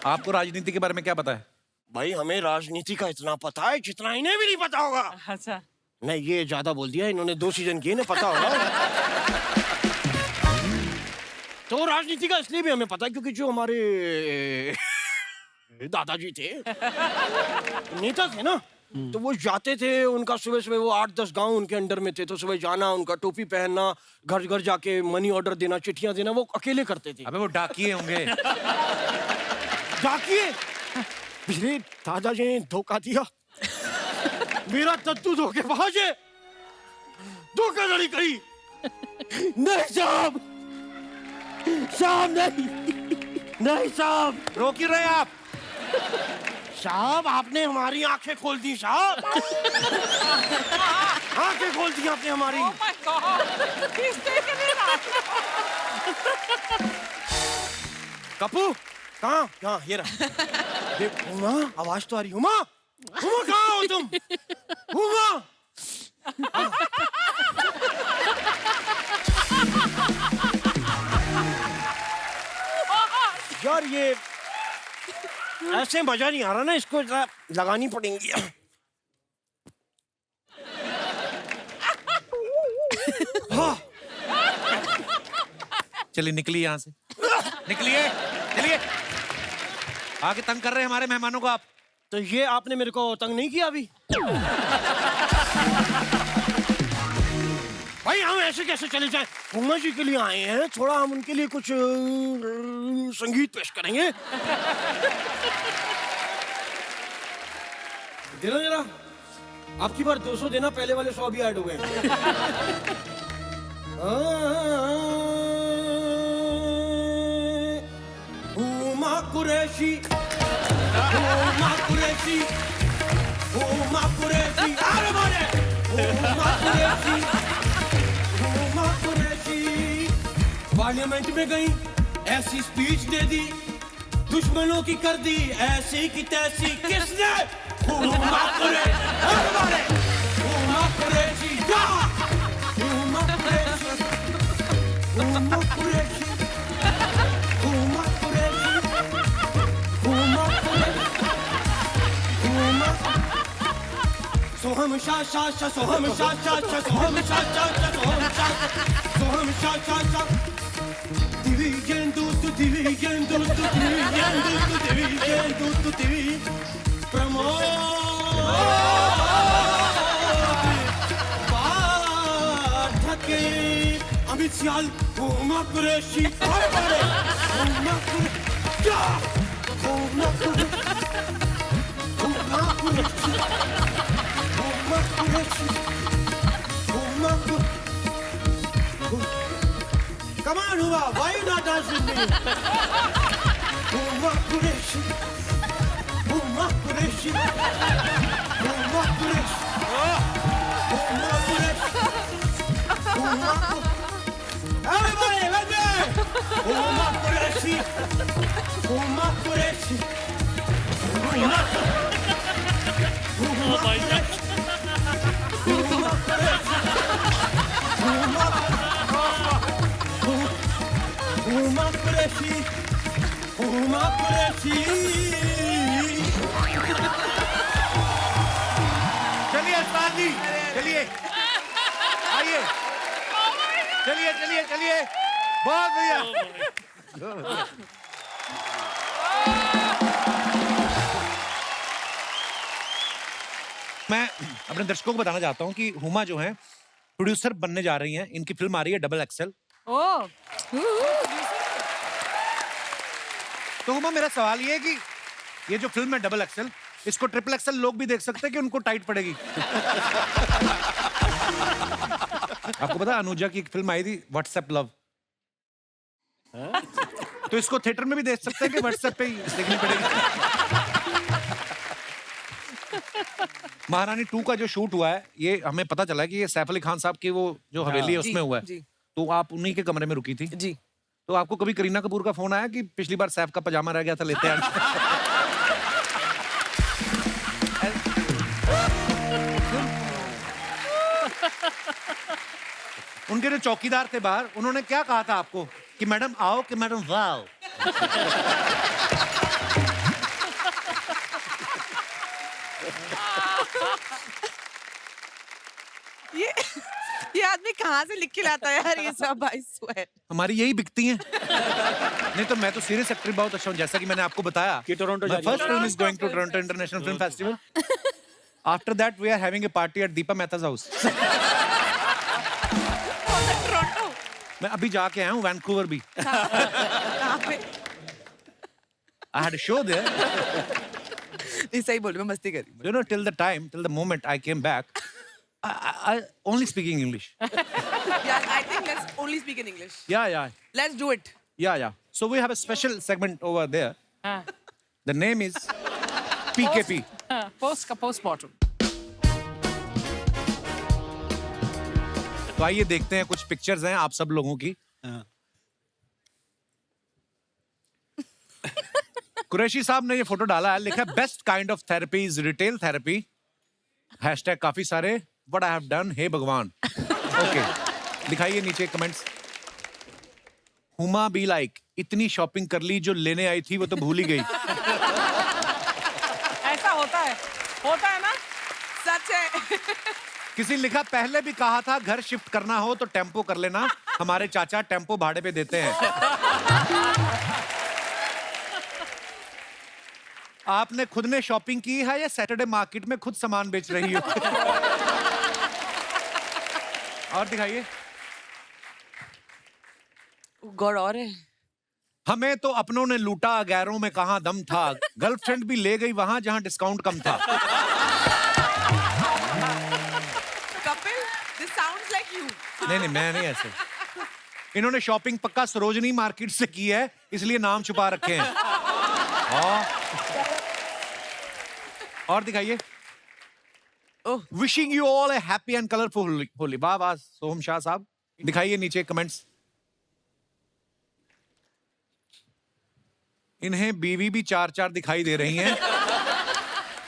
Speaker 2: आपको राजनीति के बारे में क्या पता है?
Speaker 12: भाई हमें राजनीति का इतना पता है जितना इन्हें भी नहीं पता होगा।
Speaker 4: अच्छा
Speaker 12: नहीं ये ज्यादा बोल दिया, इन्होंने 2 सीजन किए, इन्हें पता होगा। तो राजनीति का इसलिए भी हमें पता है क्योंकि जो हमारे दादाजी थे, नेता थे ना, तो वो जाते थे, उनका सुबह सुबह वो 8-10 गांव उनके अंडर में थे, तो सुबह जाना, उनका टोपी पहनना, घर घर जाके मनी ऑर्डर देना, चिट्ठियां देना, वो अकेले करते थे।
Speaker 2: अबे वो डाकिए होंगे।
Speaker 12: डाकिए? मेरे दादाजी ने धोखा दिया। मेरा तत्तू धोखे पहुंचे, धोखाधड़ी करी। नहीं साहब, साहब नहीं साहब।
Speaker 2: रो क्यों रहे आप?
Speaker 12: साहब आपने हमारी आंखें खोल दी साहब। आंखें खोल दी आपने हमारी।
Speaker 4: Oh my God! He's taken it out.
Speaker 12: Kapoor कहाँ? यहाँ ये रहा। देख उमा, आवाज तो आ रही। उमा, उमा कहाँ हो तुम? उमा। यार ये ऐसे मजा नहीं आ रहा ना, इसको लगानी पड़ेंगी। हाँ।
Speaker 2: चलिए निकलिए यहाँ से, निकलिए, चलिए। आगे तंग कर रहे हैं हमारे मेहमानों को आप।
Speaker 12: तो ये आपने मेरे को तंग नहीं किया अभी? भाई हम ऐसे कैसे चले जाएं? उमा जी के लिए आए हैं, थोड़ा हम उनके लिए कुछ संगीत पेश करेंगे। देना जरा, आपकी बार 200 देना, पहले वाले 100 भी ऐड हो गए। हुमा कुरैशी, हुमा कुरैशी, हुमा कुरैशी, अरे मारे, हुमा कुरैशी, हुमा कुरैशी। पार्लियामेंट में गई, ऐसी स्पीच दे दी, दुश्मनों की कर दी ऐसी की तैसी। किसने? हुमा कुरैशी, अरे मारे, हुमा कुरैशी, जा, हुमा कुरैशी, हुमा कुरैशी, हुमा कुरैशी, हुमा कुरैशी, हुमा। सोहम शा शा शा, सोहम शा शा शा, सोहम शा शा शा, सोहम शा, सोहम शा शा शा। Dividiendo, dividiendo, dividiendo, dividiendo, promote. Barthake, Amityal, Huma Kureshi, Huma Kureshi, Huma Kureshi, Huma Kureshi, Huma Kureshi, Huma Kureshi. Come on, Huma, why you not dancing with me? Huma Qureshi, Huma Qureshi, Huma Qureshi, Huma Qureshi, Huma Qureshi. Everybody, let me! Huma Qureshi, Huma Qureshi, Huma Qureshi, Huma Qureshi, Huma Qureshi, Huma Huma Qureshi, Huma Qureshi.
Speaker 2: चलिए उस्ताद जी, चलिए आइए, चलिए चलिए चलिए, बहुत बढ़िया। मैं अपने दर्शकों को बताना चाहता हूँ कि हुमा जो है प्रोड्यूसर बनने जा रही हैं। इनकी फिल्म आ रही है डबल एक्सेल।
Speaker 7: ओह,
Speaker 2: तो हुमा, मेरा सवाल ये है कि ये जो फिल्म है डबल एक्सेल, इसको ट्रिपल एक्सेल लोग भी देख सकते हैं कि उनको टाइट पड़ेगी? आपको पता है अनुजा की एक फिल्म आई थी व्हाट्सएप लव, तो इसको थिएटर में भी देख सकते हैं कि व्हाट्सएप पे ही देखनी पड़ेगी? महारानी 2 का जो शूट हुआ है, ये हमें पता चला है कि ये सैफ अली खान साहब की वो जो हवेली है उसमें हुआ है। तो आप उन्हीं के कमरे में रुकी थी
Speaker 6: जी।
Speaker 2: तो आपको कभी करीना कपूर का फोन आया कि पिछली बार सैफ का पजामा रह गया था, लेते आए? उनके जो चौकीदार थे बाहर, उन्होंने क्या कहा था आपको कि मैडम आओ कि मैडम वाओ?
Speaker 6: ये आदमी कहाँ से लिख के लाता है यार ये सब? I swear.
Speaker 2: हमारी यही बिकती हैं। नहीं तो मैं तो सीरियस एक्टर बहुत अच्छा हूँ, जैसा कि मैंने आपको बताया
Speaker 8: कि Toronto
Speaker 2: My first film is going to Toronto International Film Festival. After that, we are having a party at Deepa Mehta's house. मैं अभी जाके आया हूँ वैंकूवर भी।
Speaker 6: कहाँ पे?
Speaker 2: I had a show there.
Speaker 6: नहीं सही बोल, मैं मस्ती कर रही हूँ।
Speaker 2: You know, till the moment I came back, I only speaking English.
Speaker 6: Yeah, I think let's only speak in English.
Speaker 2: Yeah.
Speaker 6: Let's do it.
Speaker 2: Yeah. So we have a special segment over there. The name is PKP.
Speaker 7: Postmortem.
Speaker 2: तो आइए देखते हैं, कुछ pictures हैं आप सब लोगों की। कुरैशी साहब ने ये फोटो डाला है, लिखा है best kind of therapy is retail therapy, hashtag काफी सारे, व्हाट आई हैव डन, हे भगवान। ओके, दिखाइए नीचे कमेंट्स। हुमा बी लाइक, इतनी शॉपिंग कर ली, जो लेने आई थी वो तो भूल ही गई।
Speaker 7: ऐसा होता है ना?
Speaker 6: सच है।
Speaker 2: किसी ने लिखा, पहले भी कहा था घर शिफ्ट करना हो तो टेम्पो कर लेना, हमारे चाचा टेम्पो भाड़े पे देते हैं। आपने खुद ने शॉपिंग की है या सैटरडे मार्केट में खुद सामान बेच रही हो? और दिखाइए।
Speaker 6: गौर और है।
Speaker 2: हमें तो अपनों ने लूटा, गैरों में कहां दम था, गर्लफ्रेंड भी ले गई वहां जहां डिस्काउंट कम था। नहीं मैं नहीं ऐसे। इन्होंने शॉपिंग पक्का सरोजनी मार्केट से की है, इसलिए नाम छुपा रखे हैं। और दिखाइए। Wishing you all A happy and colourful Holi. वाह वाह सोहम शाह साहब। दिखाइए नीचे कमेंट्स। इन्हें बीवी भी 4-4 दिखाई दे रही हैं।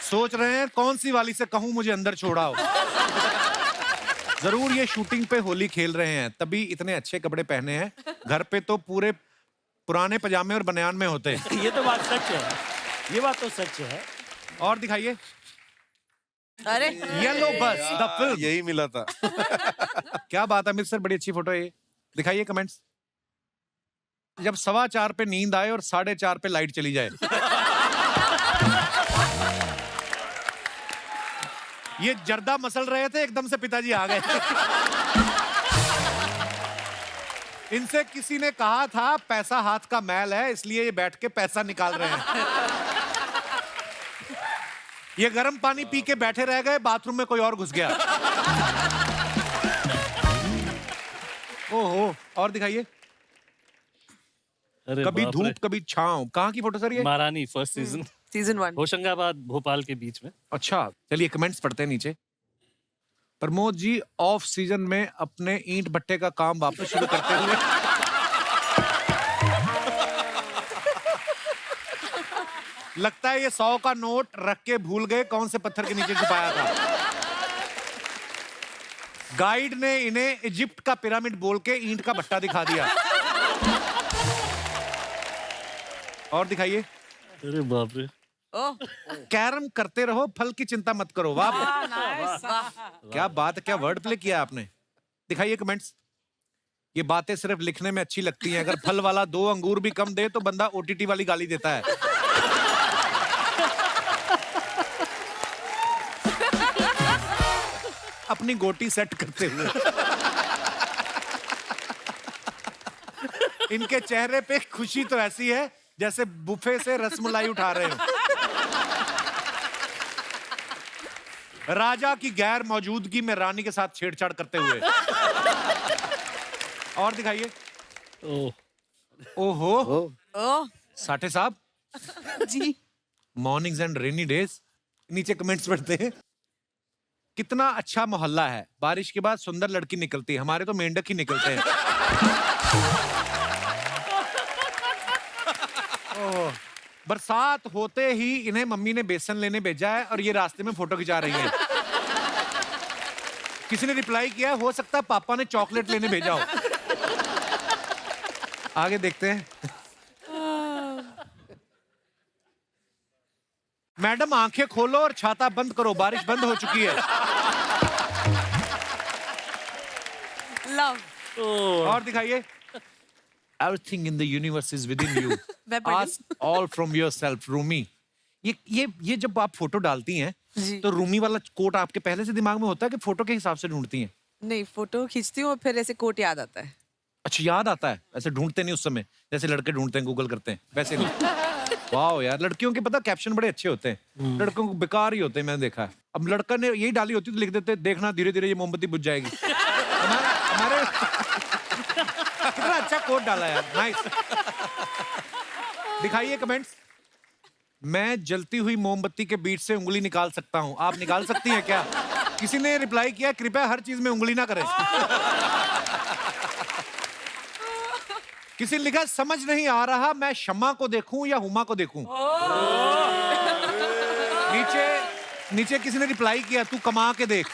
Speaker 2: सोच रहे हैं कौन सी वाली से कहूं मुझे अंदर छोड़ाओ। जरूर ये शूटिंग पे होली खेल रहे हैं, तभी इतने अच्छे कपड़े पहने हैं। घर पे तो पूरे पुराने पजामे और बनियान में होते हैं।
Speaker 8: ये तो बात सच है, ये बात तो सच है।
Speaker 2: और दिखाइए।
Speaker 6: अरे
Speaker 2: येलो बस द फिल्म।
Speaker 9: यही मिला था।
Speaker 2: क्या बात है मिस्टर, बड़ी अच्छी फोटो है ये। दिखाइए कमेंट्स। जब 4:15 पे नींद आए और 4:30 पे लाइट चली जाए। ये जर्दा मसल रहे थे, एकदम से पिताजी आ गए। इनसे किसी ने कहा था पैसा हाथ का मैल है, इसलिए ये बैठ के पैसा निकाल रहे हैं। ये गर्म पानी पी के बैठे रह गए, बाथरूम में कोई और घुस गया। ओहो। और दिखाइए।
Speaker 10: अरे
Speaker 2: कभी
Speaker 10: बाप रे।
Speaker 2: धूप कभी छांव। कहाँ की फोटो सर ये?
Speaker 10: महारानी first season,
Speaker 6: season 1,
Speaker 10: Hoshangabad Bhopal के बीच में।
Speaker 2: अच्छा चलिए कमेंट्स पढ़ते हैं नीचे। प्रमोद जी ऑफ सीजन में अपने ईंट भट्टे का काम वापस शुरू करते हुए लगता है ये 100 का नोट रख के भूल गए कौन से पत्थर के नीचे छुपाया था। गाइड ने इन्हें इजिप्ट का पिरामिड बोल के ईंट का भट्टा दिखा दिया। और दिखाइए।
Speaker 10: अरे बाप रे।
Speaker 2: कैरम करते रहो, फल की चिंता मत करो। वाह क्या बात है, क्या वर्ड प्ले किया आपने। दिखाइए कमेंट्स। ये बातें सिर्फ लिखने में अच्छी लगती हैं, अगर फल वाला 2 अंगूर भी कम दे तो बंदा ओटीटी वाली गाली देता है। अपनी गोटी सेट करते हुए इनके चेहरे पे खुशी तो ऐसी है जैसे बुफे से रसमलाई उठा रहे हो। राजा की गैर मौजूदगी में रानी के साथ छेड़छाड़ करते हुए। और दिखाइए। ओहो। साठे साहब
Speaker 6: ji.
Speaker 2: Mornings and rainy days. नीचे कमेंट्स पढ़ते हैं। कितना अच्छा मोहल्ला है, बारिश के बाद सुंदर लड़की निकलती है, हमारे तो मेंढक ही निकलते हैं। ओह, बरसात होते ही इन्हें मम्मी ने बेसन लेने भेजा है और ये रास्ते में फोटो खिंचा रही है। किसी ने रिप्लाई किया हो सकता है पापा ने चॉकलेट लेने भेजा हो। आगे देखते हैं। मैडम आंखें खोलो और छाता बंद करो, बारिश बंद हो चुकी है।
Speaker 6: लव।
Speaker 2: और दिखाइए। Everything in the universe is within you. Ask all from yourself, Rumi. ये जब आप फोटो डालती हैं तो रूमी वाला कोट आपके पहले से दिमाग में होता है कि फोटो के हिसाब से ढूंढती हैं?
Speaker 6: नहीं, फोटो खींचती हूँ और फिर ऐसे कोट याद आता है।
Speaker 2: अच्छा याद आता है, ऐसे ढूंढते नहीं उस समय जैसे लड़के ढूंढते हैं, गूगल करते हैं, वैसे नहीं। वाह यार, लड़कियों के पता कैप्शन बड़े अच्छे होते हैं, लड़कों को बेकार ही होते हैं, मैंने देखा है। अब लड़का ने यही डाली होती तो लिख देते देखना धीरे धीरे ये मोमबत्ती बुझ जाएगी। हमारे कितना अच्छा कोट डाला यार, नाइस। दिखाइए कमेंट्स। मैं जलती हुई मोमबत्ती के बीच से उंगली निकाल सकता हूं, आप निकाल सकती हैं क्या? किसी ने रिप्लाई किया कृपया हर चीज में उंगली ना करें। किसी ने लिखा समझ नहीं आ रहा मैं शम्मा को देखूं या हुमा को देखूं। नीचे किसी ने रिप्लाई किया तू कमा के देख।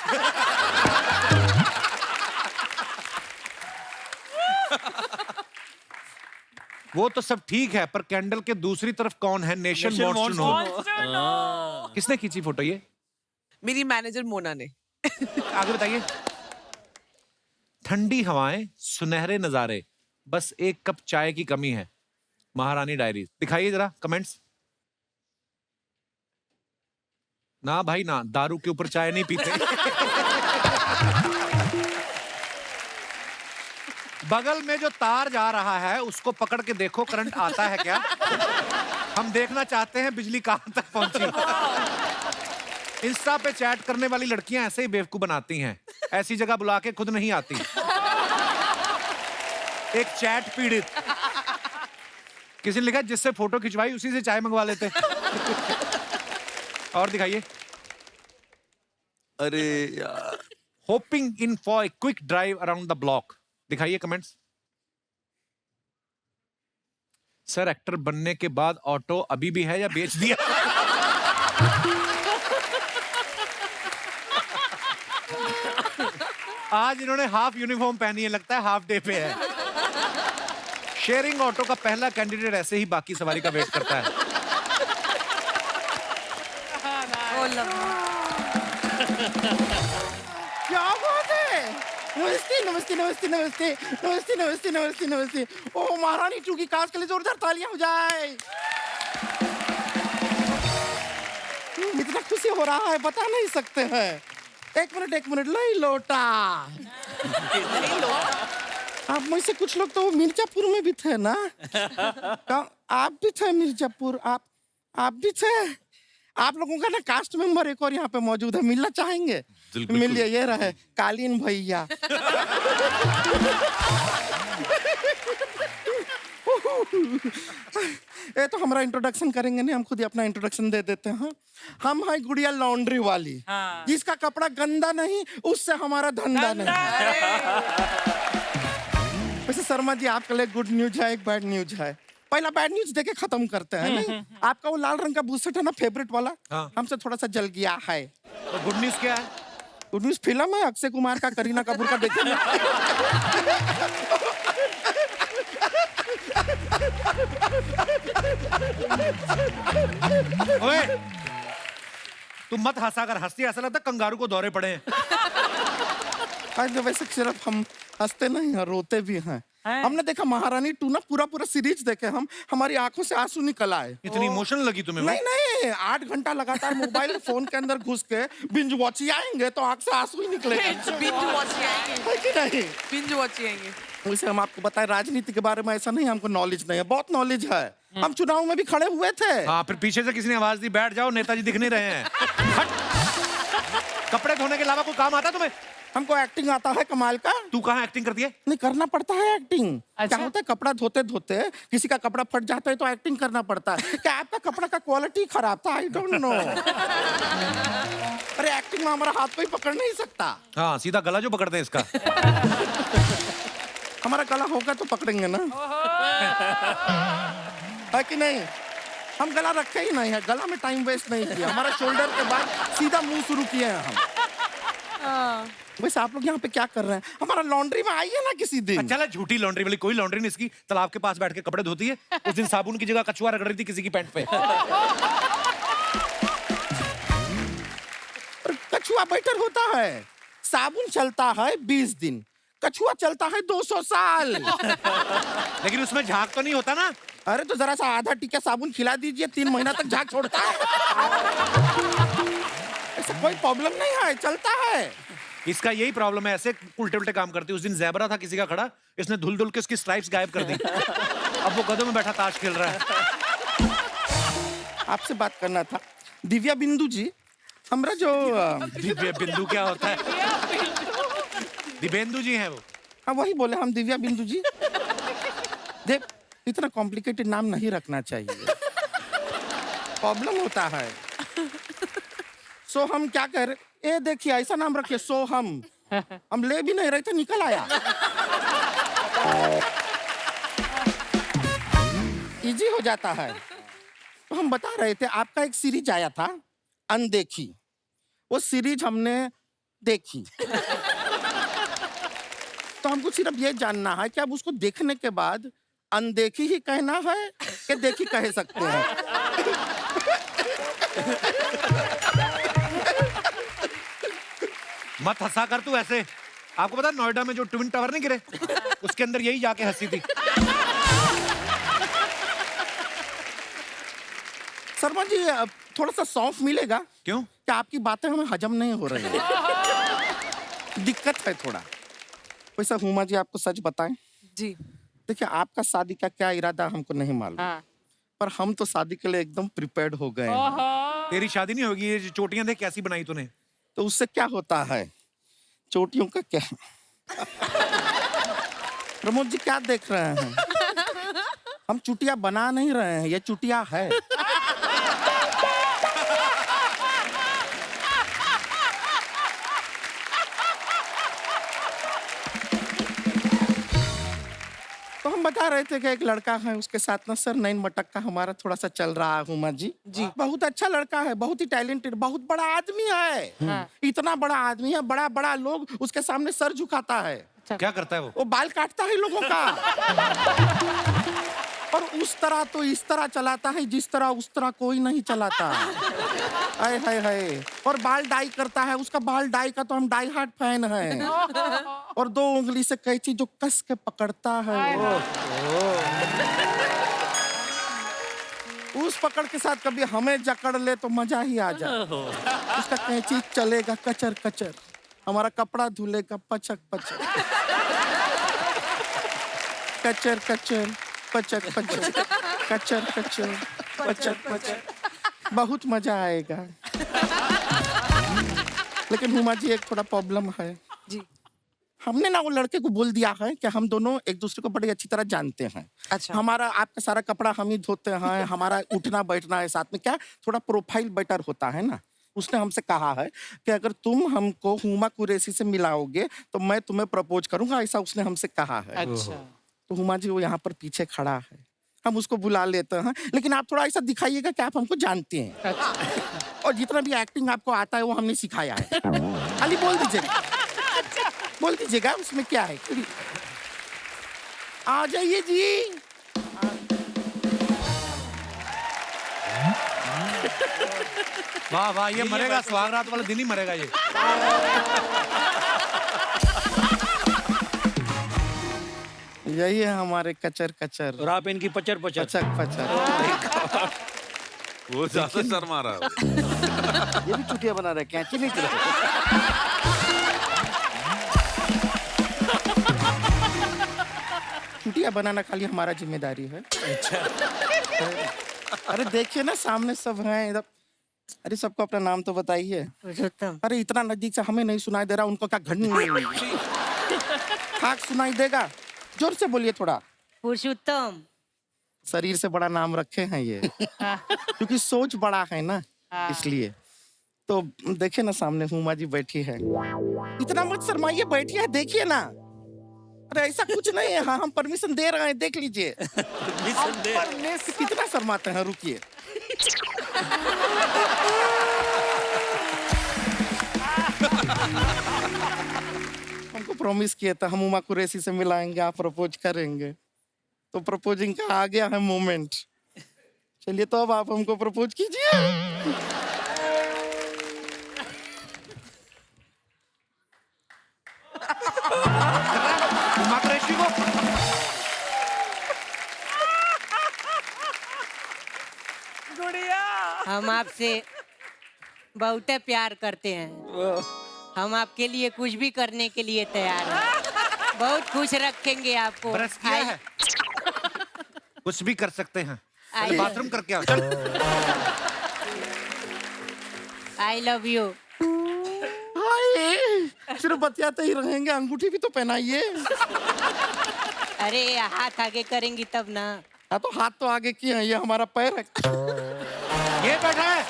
Speaker 2: वो तो सब ठीक है पर कैंडल के दूसरी तरफ कौन है? Nation wants to know. किसने खींची फोटो ये?
Speaker 6: मेरी मैनेजर मोना ने।
Speaker 2: आगे बताइए। ठंडी हवाएं, सुनहरे नजारे, बस एक कप चाय की कमी है, महारानी डायरी। दिखाइए जरा कमेंट्स। ना भाई ना, दारू के ऊपर चाय नहीं पीते। बगल में जो तार जा रहा है उसको पकड़ के देखो करंट आता है क्या? हम देखना चाहते हैं बिजली कहां तक पहुंची। इंस्टा पे चैट करने वाली लड़कियां ऐसे ही बेवकूफ बनाती हैं, ऐसी जगह बुला के खुद नहीं आती। एक चैट पीड़ित। किसी ने लिखा जिससे फोटो खिंचवाई उसी से चाय मंगवा लेते। और दिखाइए।
Speaker 9: अरे यार,
Speaker 2: hopping in for a quick drive around the block. दिखाइए कमेंट्स। सर एक्टर बनने के बाद ऑटो अभी भी है या बेच दिया? आज इन्होंने हाफ यूनिफॉर्म पहनी है, लगता है हाफ डे पे है। शेयरिंग ऑटो का पहला कैंडिडेट ऐसे ही बाकी सवारी का वेट करता है।
Speaker 1: क्या बात है? नमस्ते नमस्ते नमस्ते नमस्ते नमस्ते नमस्ते नमस्ते नमस्ते। ओ महारानी टू की कास्ट के लिए जोरदार तालियां हो जाए। इतना खुशी हो रहा है बता नहीं सकते हैं। एक मिनट लई लोटा। आप में से कुछ लोग तो मिर्जापुर में भी थे ना? आप भी थे मिर्जापुर? आप भी थे? आप लोगों का ना कास्ट मेंबर एक और यहाँ पे मौजूद है, मिलना चाहेंगे? मिलिए, ये रहे कालीन भैया। ये तो हमारा इंट्रोडक्शन करेंगे नहीं, हम खुद ही अपना इंट्रोडक्शन दे देते हैं। हम है गुड़िया लॉन्ड्री वाली, जिसका कपड़ा गंदा नहीं उससे हमारा धंधा नहीं। वैसे शर्मा जी आपके लिए गुड न्यूज है, एक बैड न्यूज है। पहला बैड न्यूज देके खत्म करते हैं। नहीं, आपका वो लाल रंग का बूसेट है ना, फेवरेट वाला, हमसे थोड़ा सा जल गया है।
Speaker 2: तो गुड न्यूज क्या है?
Speaker 1: गुड न्यूज फिल्म है अक्षय कुमार का, करीना कपूर का, देखेंगे।
Speaker 2: ओए, तुम मत हंसा कर, हंसती ऐसा लगता कंगारू को दौरे पड़े हैं।
Speaker 1: वैसे सिर्फ हम हंसते नहीं हैं, रोते भी हैं। हमने देखा महारानी 2 ना, पूरा सीरीज देखे हम, हमारी आंखों से आंसू निकल आए।
Speaker 2: इतनी इमोशनल लगी तुम्हें?
Speaker 1: नहीं 8 घंटा लगातार मोबाइल फोन के अंदर घुस के बिंज वॉची आएंगे तो आंख से आंसू ही निकले।
Speaker 6: बिंज वॉची आएंगे
Speaker 1: है कि नहीं?
Speaker 6: बिंज वॉची आएंगे।
Speaker 1: वैसे हम आपको बताएं, राजनीति के बारे में ऐसा नहीं हमको नॉलेज नहीं है, बहुत नॉलेज है। हम चुनाव में भी खड़े हुए थे।
Speaker 2: हाँ, फिर पीछे से किसी ने आवाज दी बैठ जाओ, नेताजी दिख नहीं रहे हैं। कपड़े धोने के अलावा कोई काम आता तुम्हें?
Speaker 1: हमको एक्टिंग आता है कमाल का।
Speaker 2: तू कहाँ एक्टिंग करती है?
Speaker 1: नहीं, करना पड़ता है एक्टिंग।
Speaker 7: अच्छा?
Speaker 1: क्या होता है, कपड़ा धोते धोते किसी का कपड़ा फट जाता है तो एक्टिंग करना पड़ता है। क्या आपका कपड़ा का क्वालिटी खराब था? I don't know. अरे एक्टिंग में हमारा हाथ कोई पकड़ नहीं सकता।
Speaker 2: हाँ, सीधा गला जो पकड़ते हैं इसका।
Speaker 1: हमारा गला होगा तो पकड़ेंगे ना, है कि नहीं? हम गला रखे ही नहीं है, गला में टाइम वेस्ट नहीं किया। हमारा शोल्डर के बाद सीधा मुंह शुरू किए हैं हम। वैसे आप लोग यहाँ पे क्या कर रहे हैं? हमारा लॉन्ड्री में आइए ना किसी दिन।
Speaker 2: चला, झूठी लॉन्ड्री वाली कोई लॉन्ड्री नहीं इसकी, तालाब के पास बैठ के कपड़े धोती है। उस दिन साबुन की जगह कछुआ रगड़ रही थी किसी की पैंट पे।
Speaker 1: कछुआ बेटर होता है। साबुन चलता है 20 दिन, कछुआ चलता है 200 साल।
Speaker 2: लेकिन उसमें झाग तो नहीं होता ना?
Speaker 1: अरे तो जरा सा आधा टीका साबुन खिला दीजिए, 3 महीना तक झाग छोड़ता है। ऐसा कोई प्रॉब्लम नहीं है, चलता है।
Speaker 2: इसका यही प्रॉब्लम है, ऐसे उल्टे उल्टे काम करती है। उस दिन ज़ेबरा था किसी का खड़ा, इसने धुल धुल के उसकी स्ट्राइप्स गायब कर दी। अब वो गधों में बैठा ताश खेल रहा है।
Speaker 1: आपसे बात करना था दिव्या बिंदु जी। हमरा जो
Speaker 2: दिव्या बिंदु क्या होता है? दिव्येंदु जी हैं वो।
Speaker 1: हाँ वही बोले हम, दिव्या बिंदु जी। देख, इतना कॉम्प्लिकेटेड नाम नहीं रखना चाहिए, प्रॉब्लम होता है। सो हम क्या कर, ए देखिए ऐसा नाम रखिए, सो हम ले भी नहीं रहे थे, निकल आया। इजी हो जाता है। तो हम बता रहे थे आपका एक सीरीज आया था अनदेखी, वो सीरीज हमने देखी। तो हमको सिर्फ ये जानना है कि अब उसको देखने के बाद अनदेखी ही कहना है कि देखी कह सकते हैं?
Speaker 2: मत हंसा कर तू ऐसे। आपको पता है नोएडा में जो ट्विन टावर नहीं गिरे, उसके अंदर यही जाके हंसी थी।
Speaker 1: शर्मा जी थोड़ा सा सौंफ मिलेगा?
Speaker 2: क्यों?
Speaker 1: क्या आपकी बातें हमें हजम नहीं हो रही है? दिक्कत है थोड़ा। वैसा हुमा जी आपको सच बताएं
Speaker 6: जी,
Speaker 1: देखिए आपका शादी का क्या इरादा हमको नहीं मालूम, पर हम तो शादी के लिए एकदम प्रिपेयर्ड हो गए हैं।
Speaker 2: तेरी शादी नहीं होगी, ये जो चोटियां देख कैसी बनाई तूने।
Speaker 1: तो उससे क्या होता है, चोटियों का क्या? प्रमोद जी क्या देख रहे हैं? हम चुटिया बना नहीं रहे हैं, ये चुटिया है। तो हम बता रहे थे कि एक लड़का है, उसके साथ ना सर नैन मटक का हमारा थोड़ा सा चल रहा है हुमा जी। बहुत अच्छा लड़का है, बहुत ही टैलेंटेड, बहुत बड़ा आदमी है। इतना बड़ा आदमी है, बड़ा बड़ा लोग उसके सामने सर झुकाता है।
Speaker 2: क्या करता है
Speaker 1: वो बाल काटता है लोगों का। और उस तरह तो इस तरह चलाता है जिस तरह उस तरह कोई नहीं चलाता। हाय हाय हाय। और बाल डाई करता है, उसका बाल डाई का तो हम डाई हार्ड फैन हैं। और 2 उंगली से कैंची जो कस के पकड़ता है, उस पकड़ के साथ कभी हमें जकड़ ले तो मजा ही आ जाए। उसका कैंची चलेगा कचर कचर, हमारा कपड़ा धुलेगा पचक पचक, कचर कचर पचक पचक, कचर कचर पचक पचक, बहुत मजा आएगा। लेकिन हुमा जी एक थोड़ा प्रॉब्लम है
Speaker 6: जी।
Speaker 1: हमने ना वो लड़के को बोल दिया है कि हम दोनों एक दूसरे को बड़ी अच्छी तरह जानते हैं।
Speaker 6: अच्छा।
Speaker 1: हमारा आपका सारा कपड़ा हम ही धोते हैं, हमारा उठना बैठना है साथ में, क्या थोड़ा प्रोफाइल बेटर होता है ना। उसने हमसे कहा है कि अगर तुम हमको हुमा कुरैशी से मिलाओगे तो मैं तुम्हें प्रपोज करूंगा, ऐसा उसने हमसे कहा है।
Speaker 7: अच्छा।
Speaker 1: तो हुमा जी वो यहाँ पर पीछे खड़ा है, हम उसको बुला लेते हैं, लेकिन आप थोड़ा ऐसा दिखाइएगा कि आप हमको जानते हैं। और जितना भी एक्टिंग आपको आता है वो हमने सिखाया है। खाली बोल दीजिएगा, बोल दीजिएगा उसमें क्या है। आ जाइए जी।
Speaker 2: वाह वाह, ये मरेगा, सुहागरात वाला दिन ही मरेगा ये।
Speaker 1: यही है हमारे कचर कचर।
Speaker 8: और आप इनकी पचर पचर।
Speaker 1: पचक पचर।
Speaker 9: वो ज्यादा शर्मा रहा है।
Speaker 12: ये भी चुटिया बना रहे, कैंची नहीं चला।
Speaker 1: चुटिया बनाना खाली हमारा जिम्मेदारी है। अच्छा। अरे देखिए ना सामने सब हैं इधर। अरे सबको अपना नाम तो बताइए। अरे इतना नजदीक से हमें नहीं सुनाई दे रहा, उनको क्या घंटी खाक सुनाई देगा? जोर से बोलिए थोड़ा।
Speaker 5: पुरुषोत्तम।
Speaker 1: शरीर से बड़ा नाम रखे हैं ये, क्योंकि सोच बड़ा है ना, इसलिए। तो देखिए ना सामने हुमा जी बैठी है। इतना मत शर्माइए, बैठी है, देखिए ना। अरे ऐसा कुछ नहीं है। हाँ हम परमिशन दे रहे हैं, देख लीजिए। कितना शर्माते हैं, रुकिए। हमको प्रॉमिस किया था हम हुमा कुरैशी से मिलाएंगे, आप प्रपोज करेंगे। तो प्रपोजिंग का आ गया है मोमेंट। चलिए तो अब आप हमको प्रपोज कीजिए।
Speaker 2: हुमा कुरैशी को
Speaker 5: हम आपसे बहुत प्यार करते हैं। हम आपके लिए कुछ भी करने के लिए तैयार हैं। बहुत खुश रखेंगे आपको।
Speaker 2: ब्रश किया है? कुछ भी कर सकते हैं।
Speaker 5: आई-
Speaker 2: बाथरूम करके आओ।
Speaker 5: I love you.
Speaker 1: हाय, सिर्फ बतियाते ही रहेंगे, अंगूठी भी तो पहनाइए।
Speaker 5: अरे हाथ आगे करेंगी तब ना।
Speaker 1: हाँ तो हाथ तो आगे किए हैं, ये हमारा पैर है।
Speaker 2: ये बैठा है।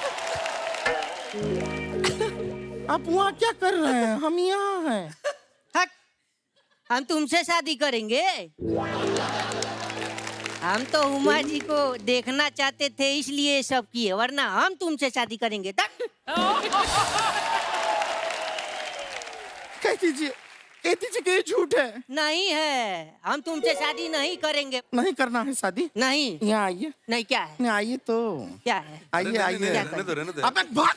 Speaker 1: आप वहाँ क्या कर रहे हैं? हम यहाँ हैं।
Speaker 5: हट, हम तुमसे शादी करेंगे। हम तो उमा जी को देखना चाहते थे इसलिए सब किए, वरना हम तुमसे शादी करेंगे। तक
Speaker 1: कह दीजिए कि ये झूठ है।
Speaker 5: नहीं है, हम तुमसे शादी नहीं करेंगे।
Speaker 1: नहीं करना है शादी?
Speaker 5: नहीं।
Speaker 1: यहाँ आइए।
Speaker 5: नहीं, क्या है?
Speaker 1: यहाँ आइए तो।
Speaker 5: क्या है?
Speaker 1: आइए आइए।
Speaker 9: रहने दो।
Speaker 1: अब भाग।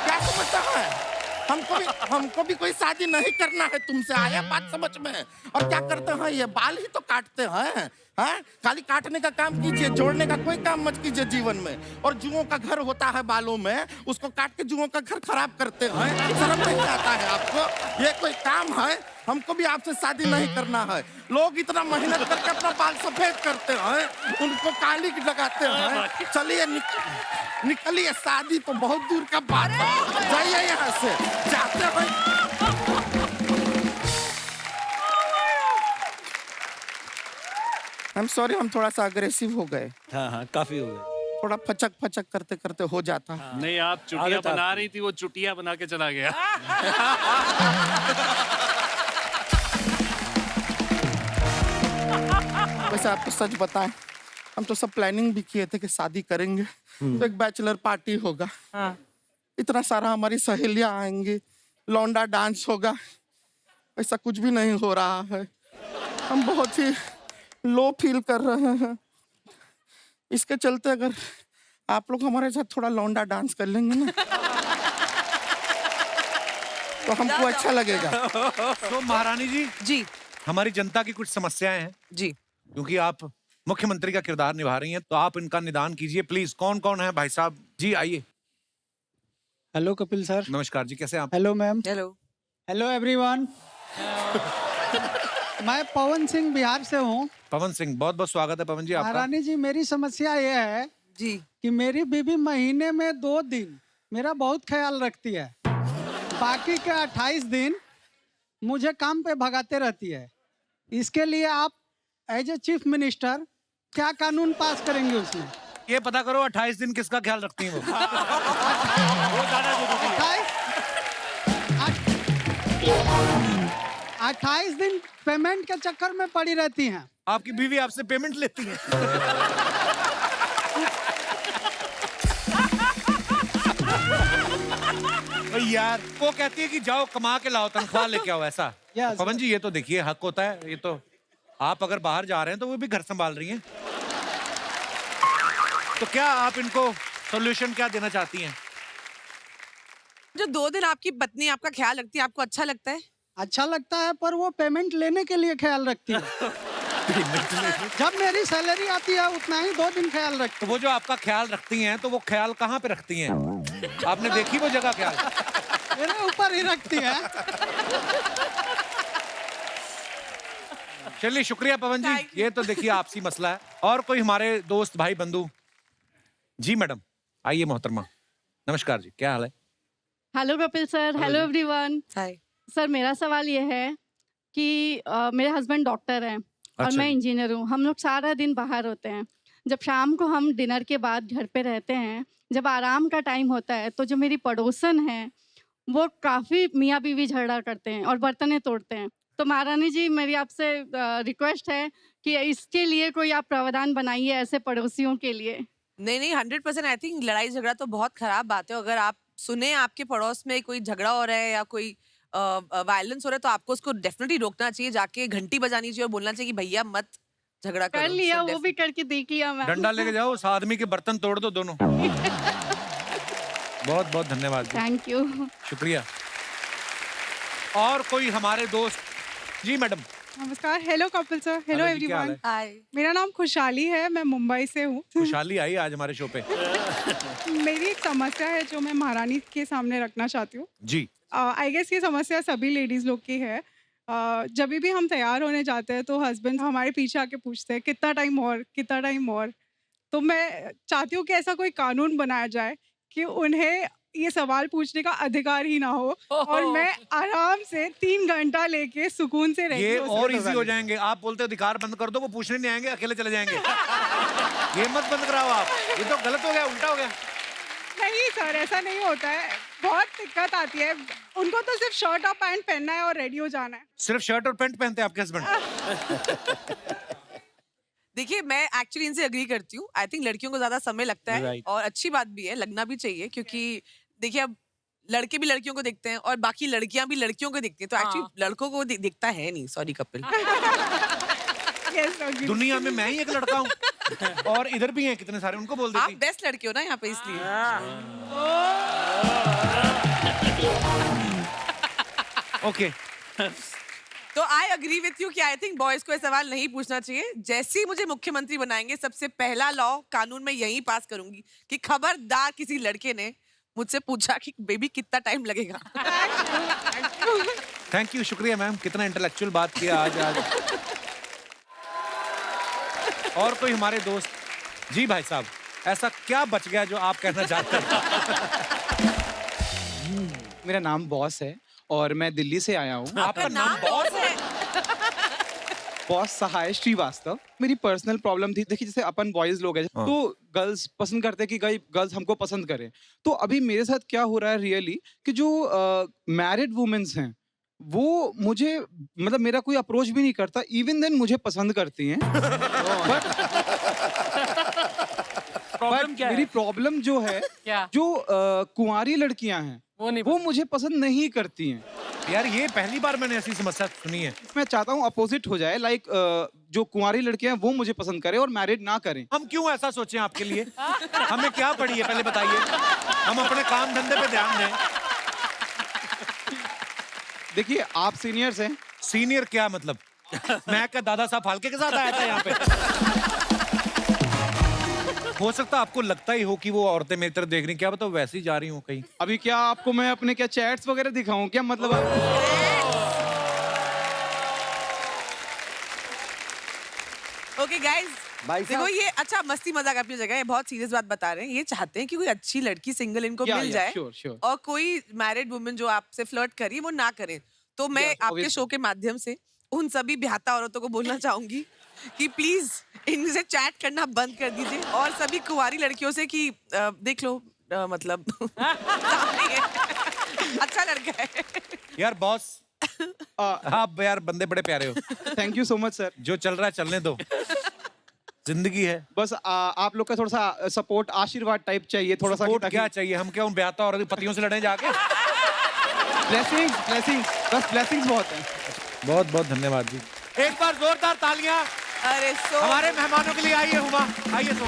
Speaker 1: क्या समझता है? हमको भी कोई शादी नहीं करना है तुमसे, आया बात समझ में? और क्या करते हैं, ये बाल ही तो काटते हैं। हाँ? खाली काटने का काम कीजिए, जोड़ने का कोई काम मत कीजिए जीवन में। और जुओं का घर होता है बालों में, उसको काट के जुओं का घर खराब करते हैं। शर्म नहीं आता है आपको? ये कोई काम है? हमको भी आपसे शादी नहीं करना है। लोग इतना मेहनत करके अपना बाल सफेद करते हैं, उनको काली लगाते हैं। चलिए निकलिए, शादी तो बहुत दूर का बात है। जाइए यहाँ से, जाते हैं। आई एम सॉरी, हम थोड़ा सा अग्रेसिव हो गए,
Speaker 8: हाँ हाँ काफी हो गए।
Speaker 1: थोड़ा फचक फचक करते करते हो जाता।
Speaker 10: नहीं, आप चुटिया
Speaker 8: आदत
Speaker 10: बना
Speaker 8: आपकी।
Speaker 10: रही थी, वो चुटिया बना के चला गया।
Speaker 1: वैसे आप तो सच बताएं, हम तो सब प्लानिंग भी किए थे कि शादी करेंगे तो एक बैचलर पार्टी होगा, इतना सारा हमारी सहेलियां आएंगी, लौंडा डांस होगा। ऐसा कुछ भी नहीं हो रहा है, हम बहुत ही लो फील कर रहे हैं। इसके चलते अगर आप लोग हमारे साथ थोड़ा लौंडा डांस कर लेंगे ना तो हमको अच्छा लगेगा।
Speaker 2: तो महारानी जी,
Speaker 6: जी
Speaker 2: हमारी जनता की कुछ समस्याएं हैं,
Speaker 6: जी
Speaker 2: क्योंकि आप मुख्यमंत्री का किरदार निभा रही हैं, तो आप इनका निदान कीजिए प्लीज। कौन कौन है भाई साहब? जी आइए।
Speaker 11: Hello Kapil sir.
Speaker 2: नमस्कार जी, कैसे हैं आप?
Speaker 11: Hello ma'am.
Speaker 6: Hello.
Speaker 11: Hello everyone. मैं पवन सिंह बिहार से हूँ।
Speaker 2: पवन सिंह, बहुत बहुत स्वागत है पवन जी आपका।
Speaker 11: महारानी जी, मेरी समस्या ये है
Speaker 6: जी
Speaker 11: कि मेरी बीवी महीने में 2 दिन मेरा बहुत ख्याल रखती है, बाकी के 28 दिन मुझे काम पे भगाते रहती है। इसके लिए आप एज ए चीफ मिनिस्टर क्या कानून पास करेंगे उसमें?
Speaker 2: ये पता करो 28 दिन किसका ख्याल रखती हैं वो।
Speaker 11: 28 दिन पेमेंट के चक्कर में पड़ी रहती हैं।
Speaker 2: आपकी बीवी आपसे पेमेंट लेती है? यार, वो कहती है कि जाओ कमा के लाओ, तनख्वाह लेके आओ, ऐसा।
Speaker 11: Yes.
Speaker 2: पवन जी, ये तो देखिए हक होता है, ये तो आप अगर बाहर जा रहे हैं तो वो भी घर संभाल रही हैं। तो क्या आप इनको सॉल्यूशन क्या देना चाहती हैं?
Speaker 6: जो 2 दिन आपकी पत्नी आपका ख्याल रखती है, आपको अच्छा लगता है?
Speaker 11: अच्छा लगता है, पर वो पेमेंट लेने के लिए ख्याल रखती है। जब मेरी सैलरी आती है उतना ही 2 दिन ख्याल रखती
Speaker 2: तो वो जो आपका ख्याल रखती हैं, तो वो ख्याल कहाँ पे रखती हैं? आपने देखी वो जगह ख्याल?
Speaker 11: है। मेरे ऊपर ही रखती है।
Speaker 2: चलिए, शुक्रिया पवन जी, ये तो देखिए आपसी मसला है। और कोई हमारे दोस्त भाई बंधु? जी मैडम, आइए मोहतरमा। नमस्कार जी, क्या हाल है?
Speaker 3: Hello Kapil sir, hello everyone.
Speaker 6: Hi.
Speaker 3: Sir, मेरा सवाल ये है कि मेरे हस्बैंड डॉक्टर हैं और
Speaker 2: अच्छा
Speaker 3: मैं
Speaker 2: जी।
Speaker 3: इंजीनियर हूँ। हम लोग सारा दिन बाहर होते हैं। जब शाम को हम डिनर के बाद घर पे रहते हैं, जब आराम का टाइम होता है, तो जो मेरी पड़ोसन है वो काफ़ी मियाँ बीवी झगड़ा करते हैं और बर्तनें तोड़ते हैं। तो महारानी जी, मेरी आपसे रिक्वेस्ट है कि इसके लिए कोई आप प्रावधान बनाइए ऐसे पड़ोसियों के लिए।
Speaker 6: नहीं 100% आई थिंक लड़ाई झगड़ा तो बहुत खराब बात है। अगर आप सुने आपके पड़ोस में कोई झगड़ा हो रहा है या कोई वायलेंस हो रहा है, तो आपको उसको डेफिनेटली रोकना चाहिए, जाके घंटी बजानी चाहिए और बोलना चाहिए कि भैया मत झगड़ा करो।
Speaker 3: कर लिया,
Speaker 6: So
Speaker 3: वो भी करके देख लिया मैं।
Speaker 2: डंडा लेके जाओ, उस आदमी के बर्तन तोड़ दो दोनों। बहुत बहुत धन्यवाद जी,
Speaker 3: थैंक यू।
Speaker 2: शुक्रिया। और कोई हमारे दोस्त? जी मैडम।
Speaker 7: नमस्कार। Hello Kapil sir. Hello
Speaker 2: hello जी, क्या हाल
Speaker 7: एवरीवन।
Speaker 2: है?
Speaker 6: हाय।
Speaker 7: मेरा नाम खुशहाली है, मैं मुंबई से हूँ।
Speaker 2: खुशहाली आई आज हमारे शो पे।
Speaker 7: मेरी एक समस्या है जो मैं महारानी के सामने रखना चाहती हूँ।
Speaker 2: जी।
Speaker 7: आई गेस ये समस्या सभी लेडीज लोग की है। जब भी हम तैयार होने जाते हैं तो हस्बैंड हमारे पीछे आके पूछते हैं कितना टाइम और, कितना टाइम और। तो मैं चाहती हूँ कि ऐसा कोई कानून बनाया जाए कि उन्हें ये सवाल पूछने का अधिकार ही ना हो और मैं आराम से 3 घंटा लेके सुकून से
Speaker 2: ये
Speaker 7: रहती
Speaker 2: और इजी हो जाएंगे। आप बोलते हो अधिकार बंद कर दो, वो पूछने नहीं आएंगे, अकेले चले जाएंगे। ये मत बंद कराओ आप, ये तो गलत हो गया, उल्टा हो गया।
Speaker 7: नहीं सर, ऐसा नहीं होता है। बहुत दिक्कत आती है। उनको तो सिर्फ शर्ट और पैंट पहनना है और रेडी हो जाना है।
Speaker 2: सिर्फ शर्ट और पैंट पहनते हैं आपके हस्बैंड?
Speaker 6: देखिए, मैं एक्चुअली इनसे एग्री करती हूँ। आई थिंक लड़कियों को ज्यादा समय लगता है
Speaker 8: Right.
Speaker 6: और अच्छी बात भी है, लगना भी चाहिए, क्योंकि देखिए अब लड़के भी लड़कियों को देखते हैं और बाकी लड़कियां भी लड़कियों को देखती हैं, तो एक्चुअली लड़कों को दिखता है नहीं। सॉरी कपिल।
Speaker 7: Yes, agree.
Speaker 2: दुनिया में मैं ही एक लड़का हूँ और इधर भी हैं कितने सारे, उनको बोल
Speaker 6: आप
Speaker 2: देती।
Speaker 6: बेस्ट लड़के हो ना यहाँ पे, इसलिए।
Speaker 2: ओके।
Speaker 6: तो आई अग्री विथ यू कि आई थिंक बॉयज को ये सवाल नहीं पूछना चाहिए। जैसे ही मुझे मुख्यमंत्री बनाएंगे, सबसे पहला लॉ कानून में यही पास करूंगी कि खबरदार किसी लड़के ने मुझसे पूछा कि बेबी कितना टाइम लगेगा।
Speaker 2: थैंक यू, शुक्रिया मैम, कितना इंटेलेक्चुअल बात किया आज। और कोई हमारे दोस्त? जी भाई साहब, ऐसा क्या बच गया जो आप कहना चाहते हैं?
Speaker 13: मेरा नाम बॉस है और मैं दिल्ली से आया हूँ।
Speaker 6: आपका नाम बॉस है?
Speaker 13: बॉस सहाय श्रीवास्तव। मेरी पर्सनल प्रॉब्लम थी, देखिए जैसे अपन बॉयज लोग हैं तो गर्ल्स पसंद करते हैं कि गर्ल्स हमको पसंद करें। तो अभी मेरे साथ क्या हो रहा है रियली कि जो मैरिड वुमेन्स हैं वो मुझे मतलब मेरा कोई अप्रोच भी नहीं करता, इवन देन मुझे पसंद करती हैं।
Speaker 8: प्रॉब्लम क्या
Speaker 13: मेरी
Speaker 8: है?
Speaker 13: प्रॉब्लम जो है
Speaker 8: क्या?
Speaker 13: जो कुंवारी लड़कियां हैं वो मुझे पसंद नहीं करती हैं।
Speaker 2: यार ये पहली बार मैंने ऐसी समस्या सुनी है।
Speaker 13: मैं चाहता हूँ अपोजिट हो जाए, लाइक जो कुंवारी लड़कियां हैं वो मुझे पसंद करें और मैरिड ना करें।
Speaker 2: हम क्यों ऐसा सोचें आपके लिए? हमें क्या पड़ी है पहले बताइए। हम अपने काम धंधे पे ध्यान दें।
Speaker 13: देखिए आप सीनियर्स हैं।
Speaker 2: सीनियर क्या मतलब? मैं क्या दादा साहब फाल्के के साथ आया था यहाँ पे? हो सकता है आपको लगता ही हो कि वो औरतें मेरी तरफ देख रही, क्या बताओ वैसे ही जा रही हूँ कहीं।
Speaker 13: अभी क्या आपको मैं अपने क्या चैट्स वगैरह दिखाऊं क्या मतलब
Speaker 6: ओके गाइस, देखो ये अच्छा मस्ती मजाक अपनी जगह है, बहुत सीरियस बात बता रहे हैं। ये चाहते हैं कि कोई अच्छी लड़की सिंगल इनको मिल जाए
Speaker 13: sure.
Speaker 6: और कोई मैरिड वुमेन जो आपसे फ्लर्ट करी वो ना करे। तो मैं आपके शो के माध्यम से उन सभी ब्याहता औरतों को बोलना चाहूंगी कि प्लीज इनसे चैट करना बंद कर दीजिए और सभी कुंवारी लड़कियों से कि देख लो मतलब अच्छा लड़का है।
Speaker 2: यार बॉस आप यार बंदे बड़े प्यारे हो।
Speaker 13: Thank you so much sir.
Speaker 2: जो चल रहा है चलने दो, जिंदगी है।
Speaker 13: बस आप लोग का थोड़ा सा सपोर्ट आशीर्वाद टाइप चाहिए थोड़ा सा।
Speaker 2: क्या चाहिए? हम क्या उन ब्याहता और पतियों से लड़े जाके?
Speaker 13: ब्लेसिंग्स बस ब्लेसिंग्स बहुत हैं।
Speaker 2: बहुत बहुत धन्यवाद जी। एक बार जोरदार तालियां
Speaker 6: अरे
Speaker 2: हमारे मेहमानों के लिए। आइए हुमा, आइए तो।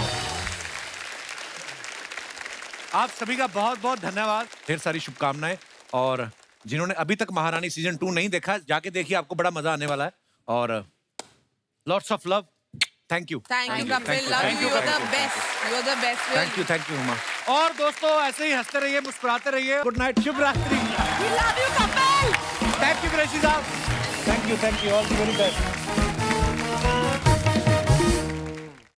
Speaker 2: आप सभी का बहुत बहुत धन्यवाद, ढेर सारी शुभकामनाएं। और जिन्होंने अभी तक महारानी सीजन 2 नहीं देखा, जाके देखिए, आपको बड़ा मजा आने वाला है। और lots of love. Thank you
Speaker 6: Kapil, love you, you are the best, you are the best.
Speaker 2: Thank you Huma. और दोस्तों ऐसे ही हंसते रहिए, मुस्कुराते रहिए। गुड नाइट, शुभ रात्रि।
Speaker 6: We love you Kapil.
Speaker 2: Thank you Gracy साहब। Thank you all the very best.